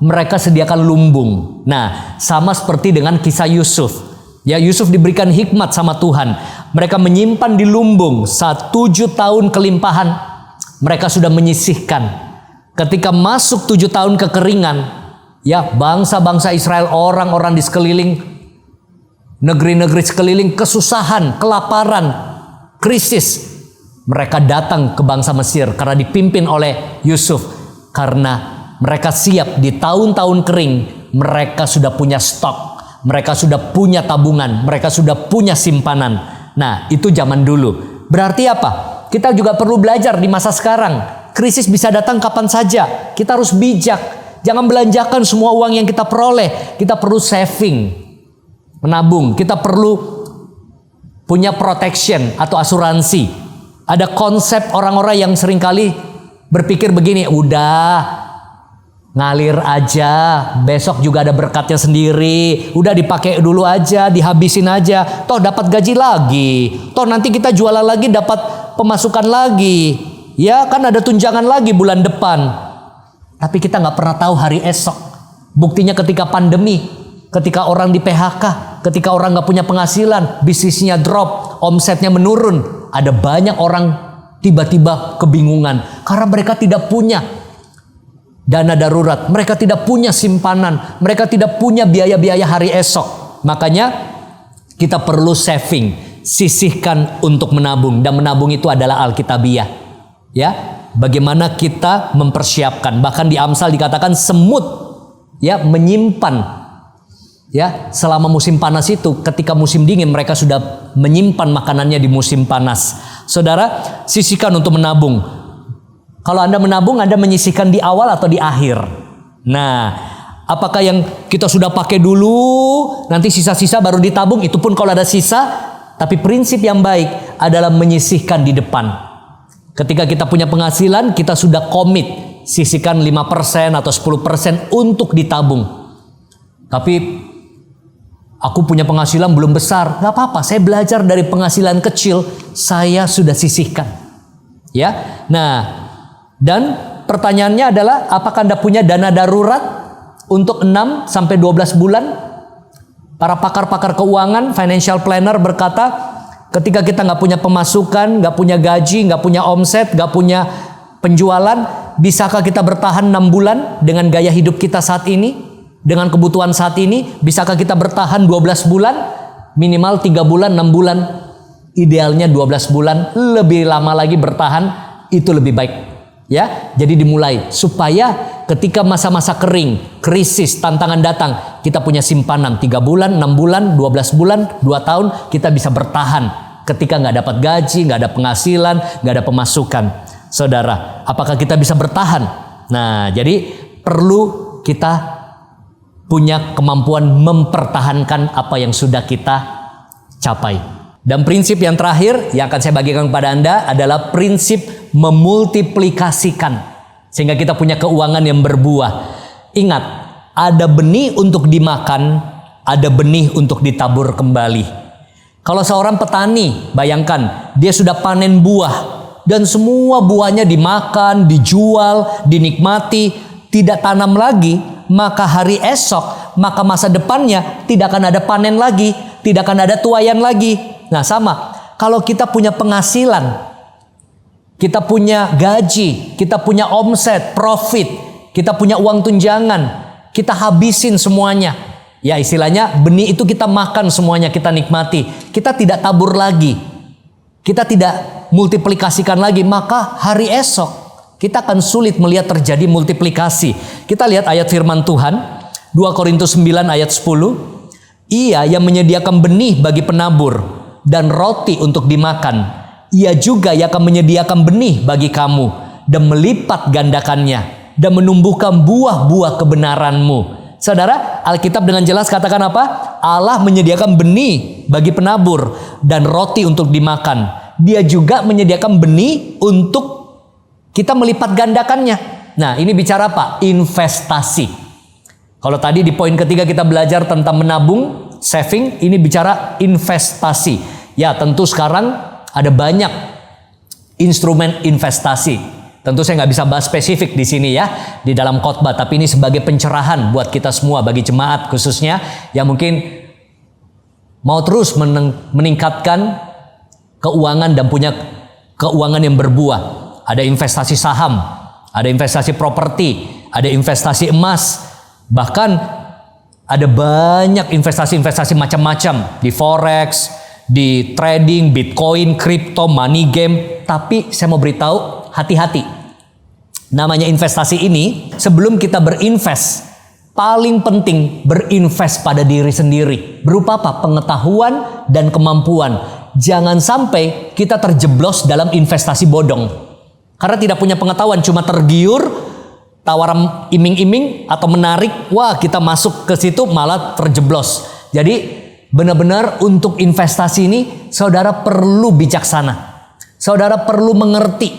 Speaker 5: mereka sediakan lumbung. Nah, sama seperti dengan kisah Yusuf. Ya, Yusuf diberikan hikmat sama Tuhan. Mereka menyimpan di lumbung saat 7 tahun kelimpahan, mereka sudah menyisihkan. Ketika masuk 7 tahun kekeringan, ya, bangsa-bangsa Israel, orang-orang di sekeliling, negeri-negeri sekeliling kesusahan, kelaparan, krisis. Mereka datang ke bangsa Mesir karena dipimpin oleh Yusuf. Karena mereka siap di tahun-tahun kering, mereka sudah punya stok. Mereka sudah punya tabungan, mereka sudah punya simpanan. Nah, itu zaman dulu. Berarti apa? Kita juga perlu belajar di masa sekarang. Krisis bisa datang kapan saja. Kita harus bijak. Jangan belanjakan semua uang yang kita peroleh. Kita perlu saving, menabung. Kita perlu punya protection atau asuransi. Ada konsep orang-orang yang seringkali berpikir begini, udah ngalir aja, besok juga ada berkatnya sendiri, udah dipakai dulu aja, dihabisin aja, toh dapat gaji lagi, toh nanti kita jualan lagi dapat pemasukan lagi, ya kan ada tunjangan lagi bulan depan. Tapi kita nggak pernah tahu hari esok. Buktinya ketika pandemi, ketika orang di PHK, ketika orang nggak punya penghasilan, bisnisnya drop, omsetnya menurun, ada banyak orang tiba-tiba kebingungan karena mereka tidak punya dana darurat, mereka tidak punya simpanan, mereka tidak punya biaya-biaya hari esok. Makanya kita perlu saving, sisihkan untuk menabung, dan menabung itu adalah Alkitabiah. Ya, bagaimana kita mempersiapkan. Bahkan di Amsal dikatakan semut ya menyimpan ya selama musim panas itu, ketika musim dingin mereka sudah menyimpan makanannya di musim panas. Saudara, sisihkan untuk menabung. Kalau Anda menabung, Anda menyisihkan di awal atau di akhir? Nah, apakah yang kita sudah pakai dulu, nanti sisa-sisa baru ditabung? Itu pun kalau ada sisa. Tapi prinsip yang baik adalah menyisihkan di depan. Ketika kita punya penghasilan, kita sudah komit sisihkan 5% atau 10% untuk ditabung. Tapi aku punya penghasilan belum besar, gak apa-apa, saya belajar dari penghasilan kecil, saya sudah sisihkan. Ya, nah, dan pertanyaannya adalah, apakah Anda punya dana darurat untuk 6-12 bulan? Para pakar-pakar keuangan, financial planner berkata, ketika kita nggak punya pemasukan, nggak punya gaji, nggak punya omset, nggak punya Penjualan, bisakah kita bertahan 6 bulan dengan gaya hidup kita saat ini? Dengan kebutuhan saat ini, bisakah kita bertahan 12 bulan? Minimal 3 bulan, 6 bulan. Idealnya 12 bulan, lebih lama lagi bertahan, itu lebih baik. Ya, jadi dimulai supaya ketika masa-masa kering, krisis, tantangan datang, kita punya simpanan 3 bulan, 6 bulan, 12 bulan, 2 tahun, kita bisa bertahan ketika nggak dapat gaji, nggak ada penghasilan, nggak ada pemasukan. Saudara, apakah kita bisa bertahan? Nah, jadi perlu kita punya kemampuan mempertahankan apa yang sudah kita capai. Dan prinsip yang terakhir yang akan saya bagikan kepada Anda adalah prinsip memultiplikasikan. Sehingga kita punya keuangan yang berbuah. Ingat, ada benih untuk dimakan, ada benih untuk ditabur kembali. Kalau seorang petani, bayangkan, dia sudah panen buah. Dan semua buahnya dimakan, dijual, dinikmati, tidak tanam lagi, maka hari esok, maka masa depannya tidak akan ada panen lagi, tidak akan ada tuaian lagi. Nah sama, kalau kita punya penghasilan, kita punya gaji, kita punya omset, profit, kita punya uang tunjangan, kita habisin semuanya. Ya istilahnya benih itu kita makan semuanya, kita nikmati. Kita tidak tabur lagi, kita tidak multiplikasikan lagi, maka hari esok kita akan sulit melihat terjadi multiplikasi. Kita lihat ayat firman Tuhan, 2 Korintus 9 ayat 10. Ia yang menyediakan benih bagi penabur dan roti untuk dimakan, ia juga yang akan menyediakan benih bagi kamu dan melipat gandakannya dan menumbuhkan buah-buah kebenaranmu. Saudara, Alkitab dengan jelas katakan apa? Allah menyediakan benih bagi penabur dan roti untuk dimakan. Dia juga menyediakan benih untuk kita melipat gandakannya. Nah, ini bicara apa? Investasi. Kalau tadi di poin ketiga kita belajar tentang menabung, saving, ini bicara investasi. Ya, tentu sekarang ada banyak instrumen investasi. Tentu saya nggak bisa bahas spesifik di sini ya, di dalam khotbah. Tapi ini sebagai pencerahan buat kita semua, bagi jemaat khususnya yang mungkin mau terus meningkatkan keuangan dan punya keuangan yang berbuah. Ada investasi saham, ada investasi properti, ada investasi emas, bahkan ada banyak investasi-investasi macam-macam di forex, di trading, bitcoin, crypto, money game. Tapi saya mau beritahu, hati-hati. Namanya investasi ini, sebelum kita berinvest, paling penting berinvest pada diri sendiri. Berupa apa? Pengetahuan dan kemampuan. Jangan sampai kita terjeblos dalam investasi bodong. Karena tidak punya pengetahuan, cuma tergiur, tawaran iming-iming atau menarik, wah kita masuk ke situ malah terjeblos. Jadi benar-benar untuk investasi ini saudara perlu bijaksana. Saudara perlu mengerti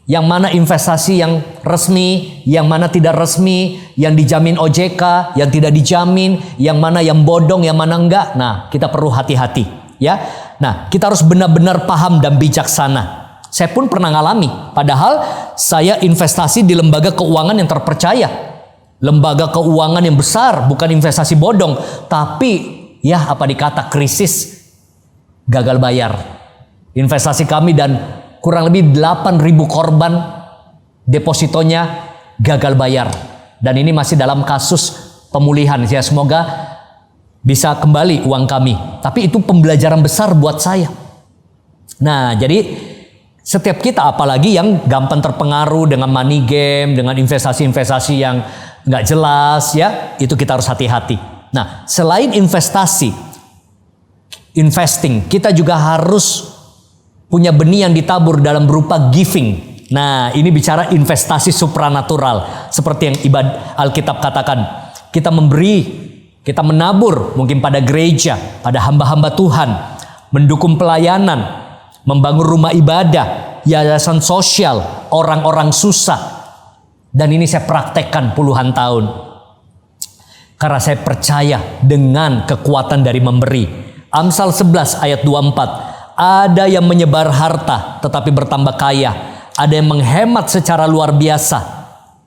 Speaker 5: yang mana investasi yang resmi, yang mana tidak resmi, yang dijamin OJK, yang tidak dijamin, yang mana yang bodong, yang mana enggak. Nah, kita perlu hati-hati ya. Nah, kita harus benar-benar paham dan bijaksana. Saya pun pernah ngalami, padahal saya investasi di lembaga keuangan yang terpercaya. Lembaga keuangan yang besar, bukan investasi bodong. Tapi, ya apa dikata, krisis, gagal bayar. Investasi kami dan kurang lebih 8.000 korban depositonya gagal bayar. Dan ini masih dalam kasus pemulihan. Ya, semoga bisa kembali uang kami. Tapi itu pembelajaran besar buat saya. Nah, jadi setiap kita, apalagi yang gampang terpengaruh dengan money game, dengan investasi-investasi yang nggak jelas, ya, itu kita harus hati-hati. Nah, selain investing, kita juga harus punya benih yang ditabur dalam berupa giving. Nah, ini bicara investasi supranatural, seperti yang Alkitab katakan. Kita memberi, kita menabur mungkin pada gereja, pada hamba-hamba Tuhan, mendukung pelayanan, membangun rumah ibadah, yayasan sosial, orang-orang susah. Dan ini saya praktekkan puluhan tahun. Karena saya percaya dengan kekuatan dari memberi. Amsal 11 ayat 24. Ada yang menyebar harta tetapi bertambah kaya. Ada yang menghemat secara luar biasa,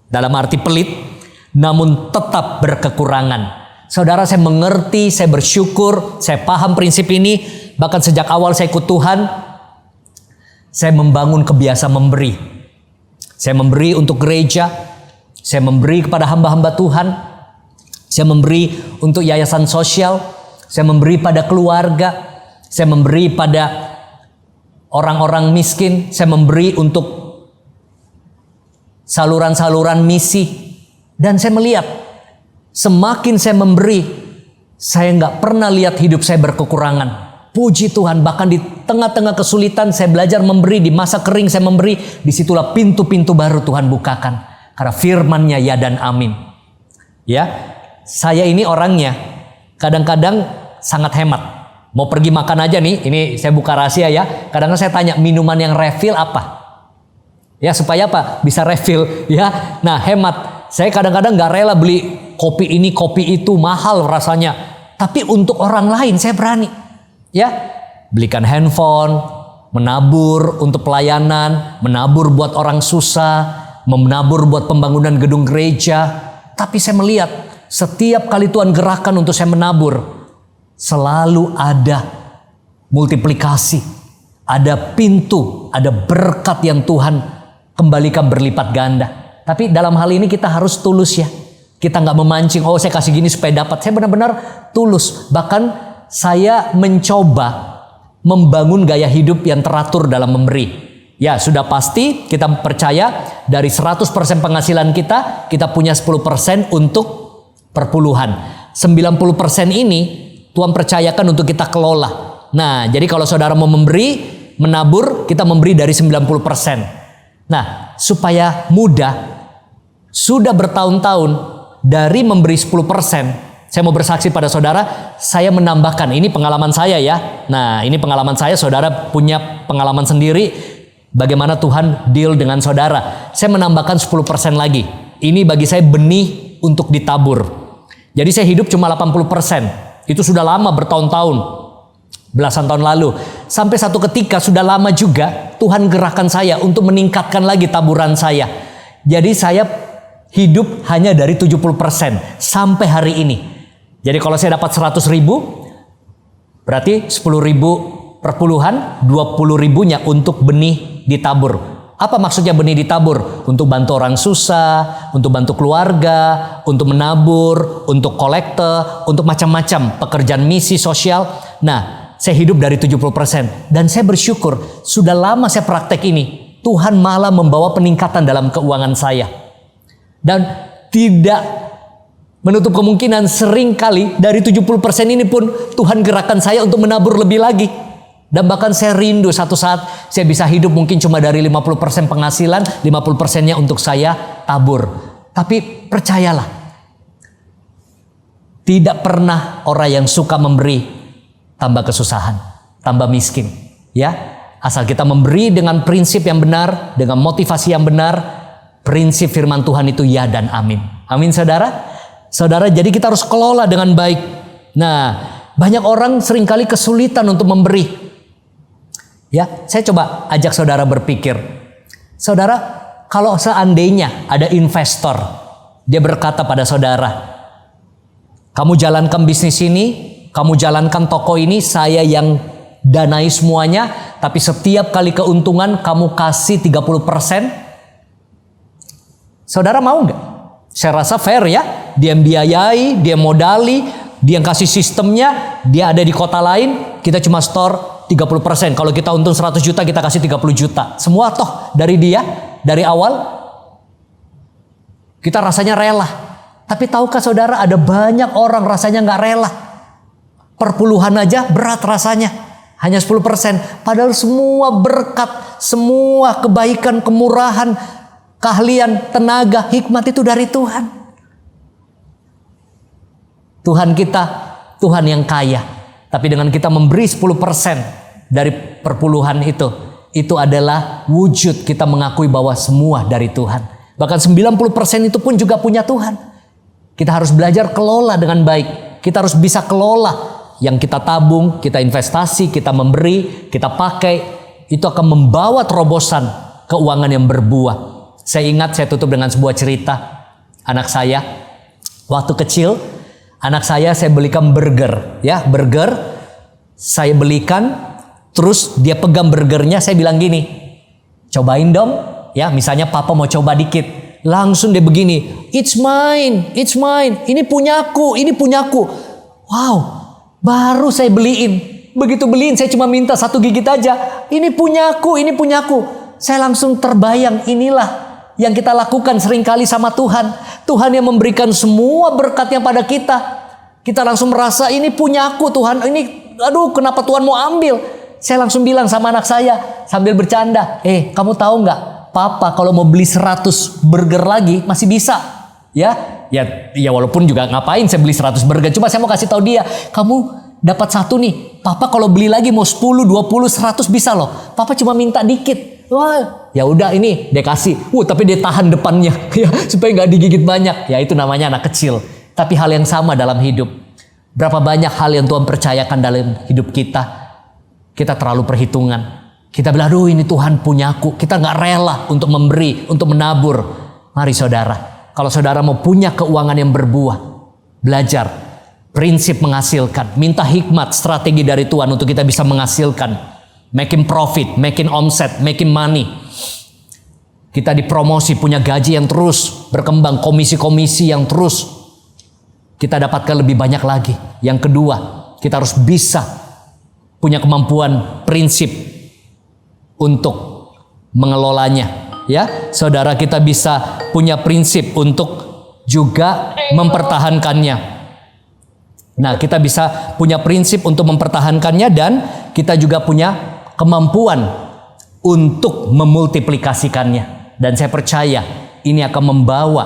Speaker 5: dalam arti pelit, namun tetap berkekurangan. Saudara, saya mengerti, saya bersyukur, saya paham prinsip ini. Bahkan sejak awal saya ikut Tuhan, saya membangun kebiasaan memberi. Saya memberi untuk gereja, saya memberi kepada hamba-hamba Tuhan, saya memberi untuk yayasan sosial, saya memberi pada keluarga, saya memberi pada orang-orang miskin, saya memberi untuk saluran-saluran misi. Dan saya melihat semakin saya memberi, saya nggak pernah lihat hidup saya berkekurangan. Puji Tuhan, bahkan di tengah-tengah kesulitan saya belajar memberi, di masa kering saya memberi, disitulah pintu-pintu baru Tuhan bukakan. Karena firman-Nya ya dan amin. Ya, saya ini orangnya kadang-kadang sangat hemat. Mau pergi makan aja nih, ini saya buka rahasia ya. Kadang-kadang saya tanya minuman yang refill apa? Ya supaya apa? Bisa refill ya. Nah hemat. Saya kadang-kadang gak rela beli kopi ini, kopi itu, mahal rasanya. Tapi untuk orang lain saya berani. Ya, belikan handphone, menabur untuk pelayanan, menabur buat orang susah, menabur buat pembangunan gedung gereja. Tapi saya melihat setiap kali Tuhan gerakan untuk saya menabur, selalu ada multiplikasi, ada pintu, ada berkat yang Tuhan kembalikan berlipat ganda. Tapi dalam hal ini kita harus tulus ya. Kita nggak memancing, oh saya kasih gini supaya dapat. Saya benar-benar tulus. Bahkan saya mencoba membangun gaya hidup yang teratur dalam memberi. Ya sudah pasti kita percaya dari 100% penghasilan kita punya 10% untuk perpuluhan. 90% ini Tuhan percayakan untuk kita kelola. Nah jadi kalau saudara mau memberi, menabur, kita memberi dari 90%. Nah supaya mudah, sudah bertahun-tahun dari memberi 10%, saya mau bersaksi pada saudara, saya menambahkan, ini pengalaman saya ya. Nah ini pengalaman saya, saudara punya pengalaman sendiri, bagaimana Tuhan deal dengan saudara. Saya menambahkan 10% lagi. Ini bagi saya benih untuk ditabur. Jadi saya hidup cuma 80%. Itu sudah lama, bertahun-tahun, belasan tahun lalu. Sampai satu ketika sudah lama juga Tuhan gerahkan saya untuk meningkatkan lagi taburan saya. Jadi saya hidup hanya dari 70% sampai hari ini. Jadi kalau saya dapat 100 ribu, berarti 10 ribu perpuluhan, 20 ribunya untuk benih ditabur. Apa maksudnya benih ditabur? Untuk bantu orang susah, untuk bantu keluarga, untuk menabur, untuk kolekte, untuk macam-macam pekerjaan misi sosial. Nah, saya hidup dari 70%. Dan saya bersyukur, sudah lama saya praktek ini. Tuhan malah membawa peningkatan dalam keuangan saya. Dan tidak menutup kemungkinan seringkali dari 70% ini pun Tuhan gerakan saya untuk menabur lebih lagi. Dan bahkan saya rindu satu saat saya bisa hidup mungkin cuma dari 50% penghasilan, 50%-nya untuk saya tabur. Tapi percayalah, tidak pernah orang yang suka memberi tambah kesusahan, tambah miskin. Ya, asal kita memberi dengan prinsip yang benar, dengan motivasi yang benar, prinsip firman Tuhan itu ya dan amin. Amin saudara. Saudara, jadi kita harus kelola dengan baik. Nah, banyak orang seringkali kesulitan untuk memberi. Ya, saya coba ajak saudara berpikir. Saudara, kalau seandainya ada investor, dia berkata pada saudara, kamu jalankan bisnis ini, kamu jalankan toko ini, saya yang danai semuanya, tapi setiap kali keuntungan kamu kasih 30%. Saudara mau nggak? Saya rasa fair ya. Dia yang biayai, dia modali, dia yang kasih sistemnya, dia ada di kota lain, kita cuma store 30%. Kalau kita untung 100 juta, kita kasih 30 juta. Semua toh dari dia, dari awal. Kita rasanya rela. Tapi tahukah saudara, ada banyak orang rasanya nggak rela. Perpuluhan aja berat rasanya. Hanya 10%. Padahal semua berkat, semua kebaikan, kemurahan, keahlian, tenaga, hikmat itu dari Tuhan. Tuhan kita, Tuhan yang kaya. Tapi dengan kita memberi 10% dari perpuluhan itu adalah wujud kita mengakui bahwa semua dari Tuhan. Bahkan 90% itu pun juga punya Tuhan. Kita harus belajar kelola dengan baik. Kita harus bisa kelola yang kita tabung, kita investasi, kita memberi, kita pakai. Itu akan membawa terobosan keuangan yang berbuah. Saya ingat, saya tutup dengan sebuah cerita. Anak saya, waktu kecil, anak saya belikan burger. Ya, burger, saya belikan, terus dia pegang burgernya, saya bilang gini, cobain dong, Ya, misalnya papa mau coba dikit, langsung dia begini, it's mine, ini punyaku, ini punyaku. Wow, baru saya beliin. Begitu beliin saya cuma minta 1 gigit aja. Ini punyaku, ini punyaku. Saya langsung terbayang, inilah yang kita lakukan seringkali sama Tuhan. Tuhan yang memberikan semua berkatnya pada kita. Kita langsung merasa ini punyaku Tuhan, ini aduh kenapa Tuhan mau ambil. Saya langsung bilang sama anak saya sambil bercanda, kamu tahu nggak? Papa kalau mau beli 100 burger lagi masih bisa. Ya walaupun juga ngapain saya beli 100 burger. Cuma saya mau kasih tahu dia, kamu dapat 1 nih. Papa kalau beli lagi mau 10, 20, 100 bisa loh. Papa cuma minta dikit. Wah, ya udah ini dia kasih. Tapi dia tahan depannya ya supaya nggak digigit banyak. Ya itu namanya anak kecil. Tapi hal yang sama dalam hidup. Berapa banyak hal yang Tuhan percayakan dalam hidup kita. Kita terlalu perhitungan. Kita bilang, aduh ini Tuhan punyaku. Kita gak rela untuk memberi, untuk menabur. Mari saudara, kalau saudara mau punya keuangan yang berbuah, belajar prinsip menghasilkan. Minta hikmat, strategi dari Tuhan untuk kita bisa menghasilkan. Making profit, making omset, making money. Kita dipromosi, punya gaji yang terus berkembang, komisi-komisi yang terus kita dapatkan lebih banyak lagi. Yang kedua, kita harus bisa punya kemampuan prinsip untuk mengelolanya, ya. Saudara kita bisa punya prinsip untuk juga mempertahankannya. Nah, kita bisa punya prinsip untuk mempertahankannya dan kita juga punya kemampuan untuk memultiplikasikannya. Dan saya percaya ini akan membawa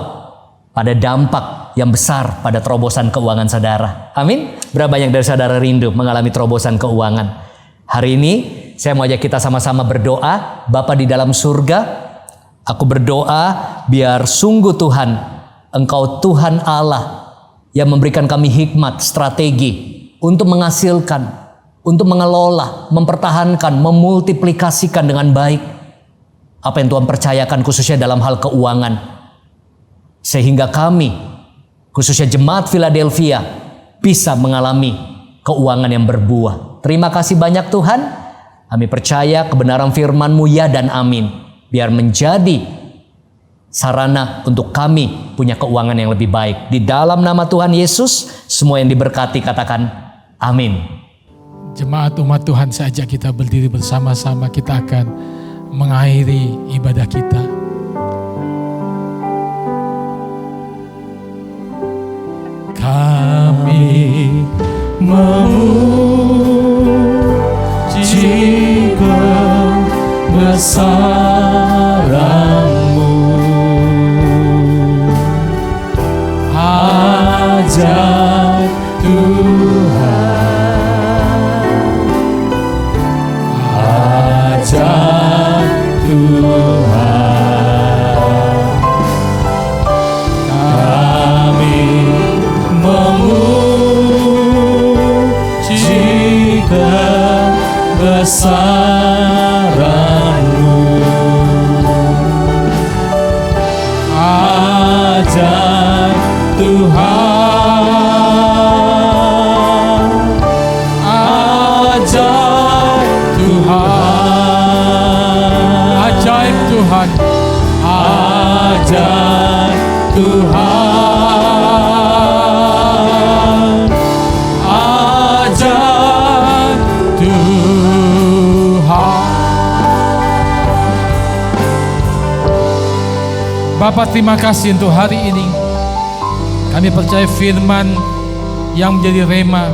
Speaker 5: pada dampak yang besar pada terobosan keuangan saudara. Amin. Berapa banyak dari saudara rindu mengalami terobosan keuangan? Hari ini saya mau ajak kita sama-sama berdoa. Bapa di dalam surga, aku berdoa biar sungguh Tuhan, Engkau Tuhan Allah yang memberikan kami hikmat, strategi untuk menghasilkan, untuk mengelola, mempertahankan, memultiplikasikan dengan baik apa yang Tuhan percayakan khususnya dalam hal keuangan. Sehingga kami, khususnya jemaat Philadelphia, bisa mengalami keuangan yang berbuah. Terima kasih banyak Tuhan. Kami percaya kebenaran firman-Mu ya dan amin. Biar menjadi sarana untuk kami punya keuangan yang lebih baik. Di dalam nama Tuhan Yesus, semua yang diberkati katakan amin.
Speaker 2: Jemaat umat Tuhan, saya ajak kita berdiri bersama-sama. Kita akan mengakhiri ibadah kita. Kami memuji kebesaran-Mu, ajaib Tuhan, ajaib Tuhan. Kami memuji kebesaran-Mu, ajaib Tuhan, ajaib Tuhan, ajaib Tuhan, ajaib Tuhan, ajaib Tuhan. Bapak, terima kasih untuk hari ini. Kami percaya firman yang menjadi rema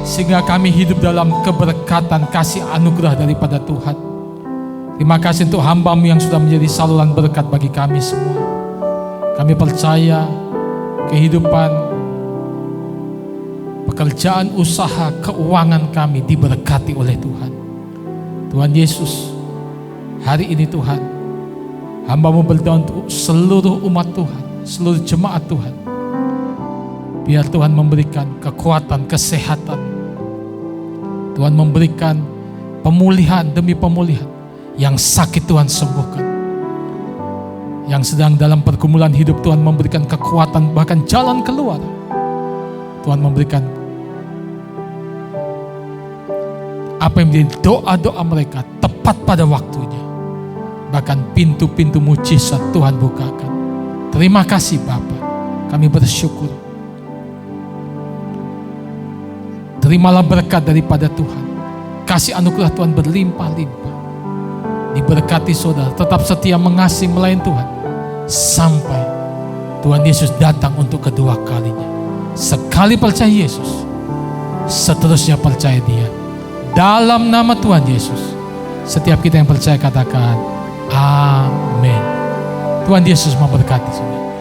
Speaker 2: sehingga kami hidup dalam keberkatan, kasih anugerah daripada Tuhan. Terima kasih untuk hamba-Mu yang sudah menjadi saluran berkat bagi kami semua. Kami percaya kehidupan, pekerjaan, usaha, keuangan kami diberkati oleh Tuhan. Tuhan Yesus, hari ini Tuhan, hamba-Mu berdoa untuk seluruh umat Tuhan, seluruh jemaat Tuhan. Biar Tuhan memberikan kekuatan, kesehatan. Tuhan memberikan pemulihan demi pemulihan. Yang sakit Tuhan sembuhkan. Yang sedang dalam pergumulan hidup Tuhan memberikan kekuatan, bahkan jalan keluar. Tuhan memberikan apa yang menjadi doa-doa mereka tepat pada waktunya. bahkan pintu-pintu mujizat Tuhan bukakan. Terima kasih Bapa, kami bersyukur. Terimalah berkat daripada Tuhan. Kasih anugerah Tuhan berlimpah-limpah. Diberkati saudara, tetap setia mengasihi melayani Tuhan sampai Tuhan Yesus datang untuk kedua kalinya. Sekali percaya Yesus, seterusnya percaya Dia. Dalam nama Tuhan Yesus, setiap kita yang percaya katakan amin. Tuhan Yesus memberkati saudara.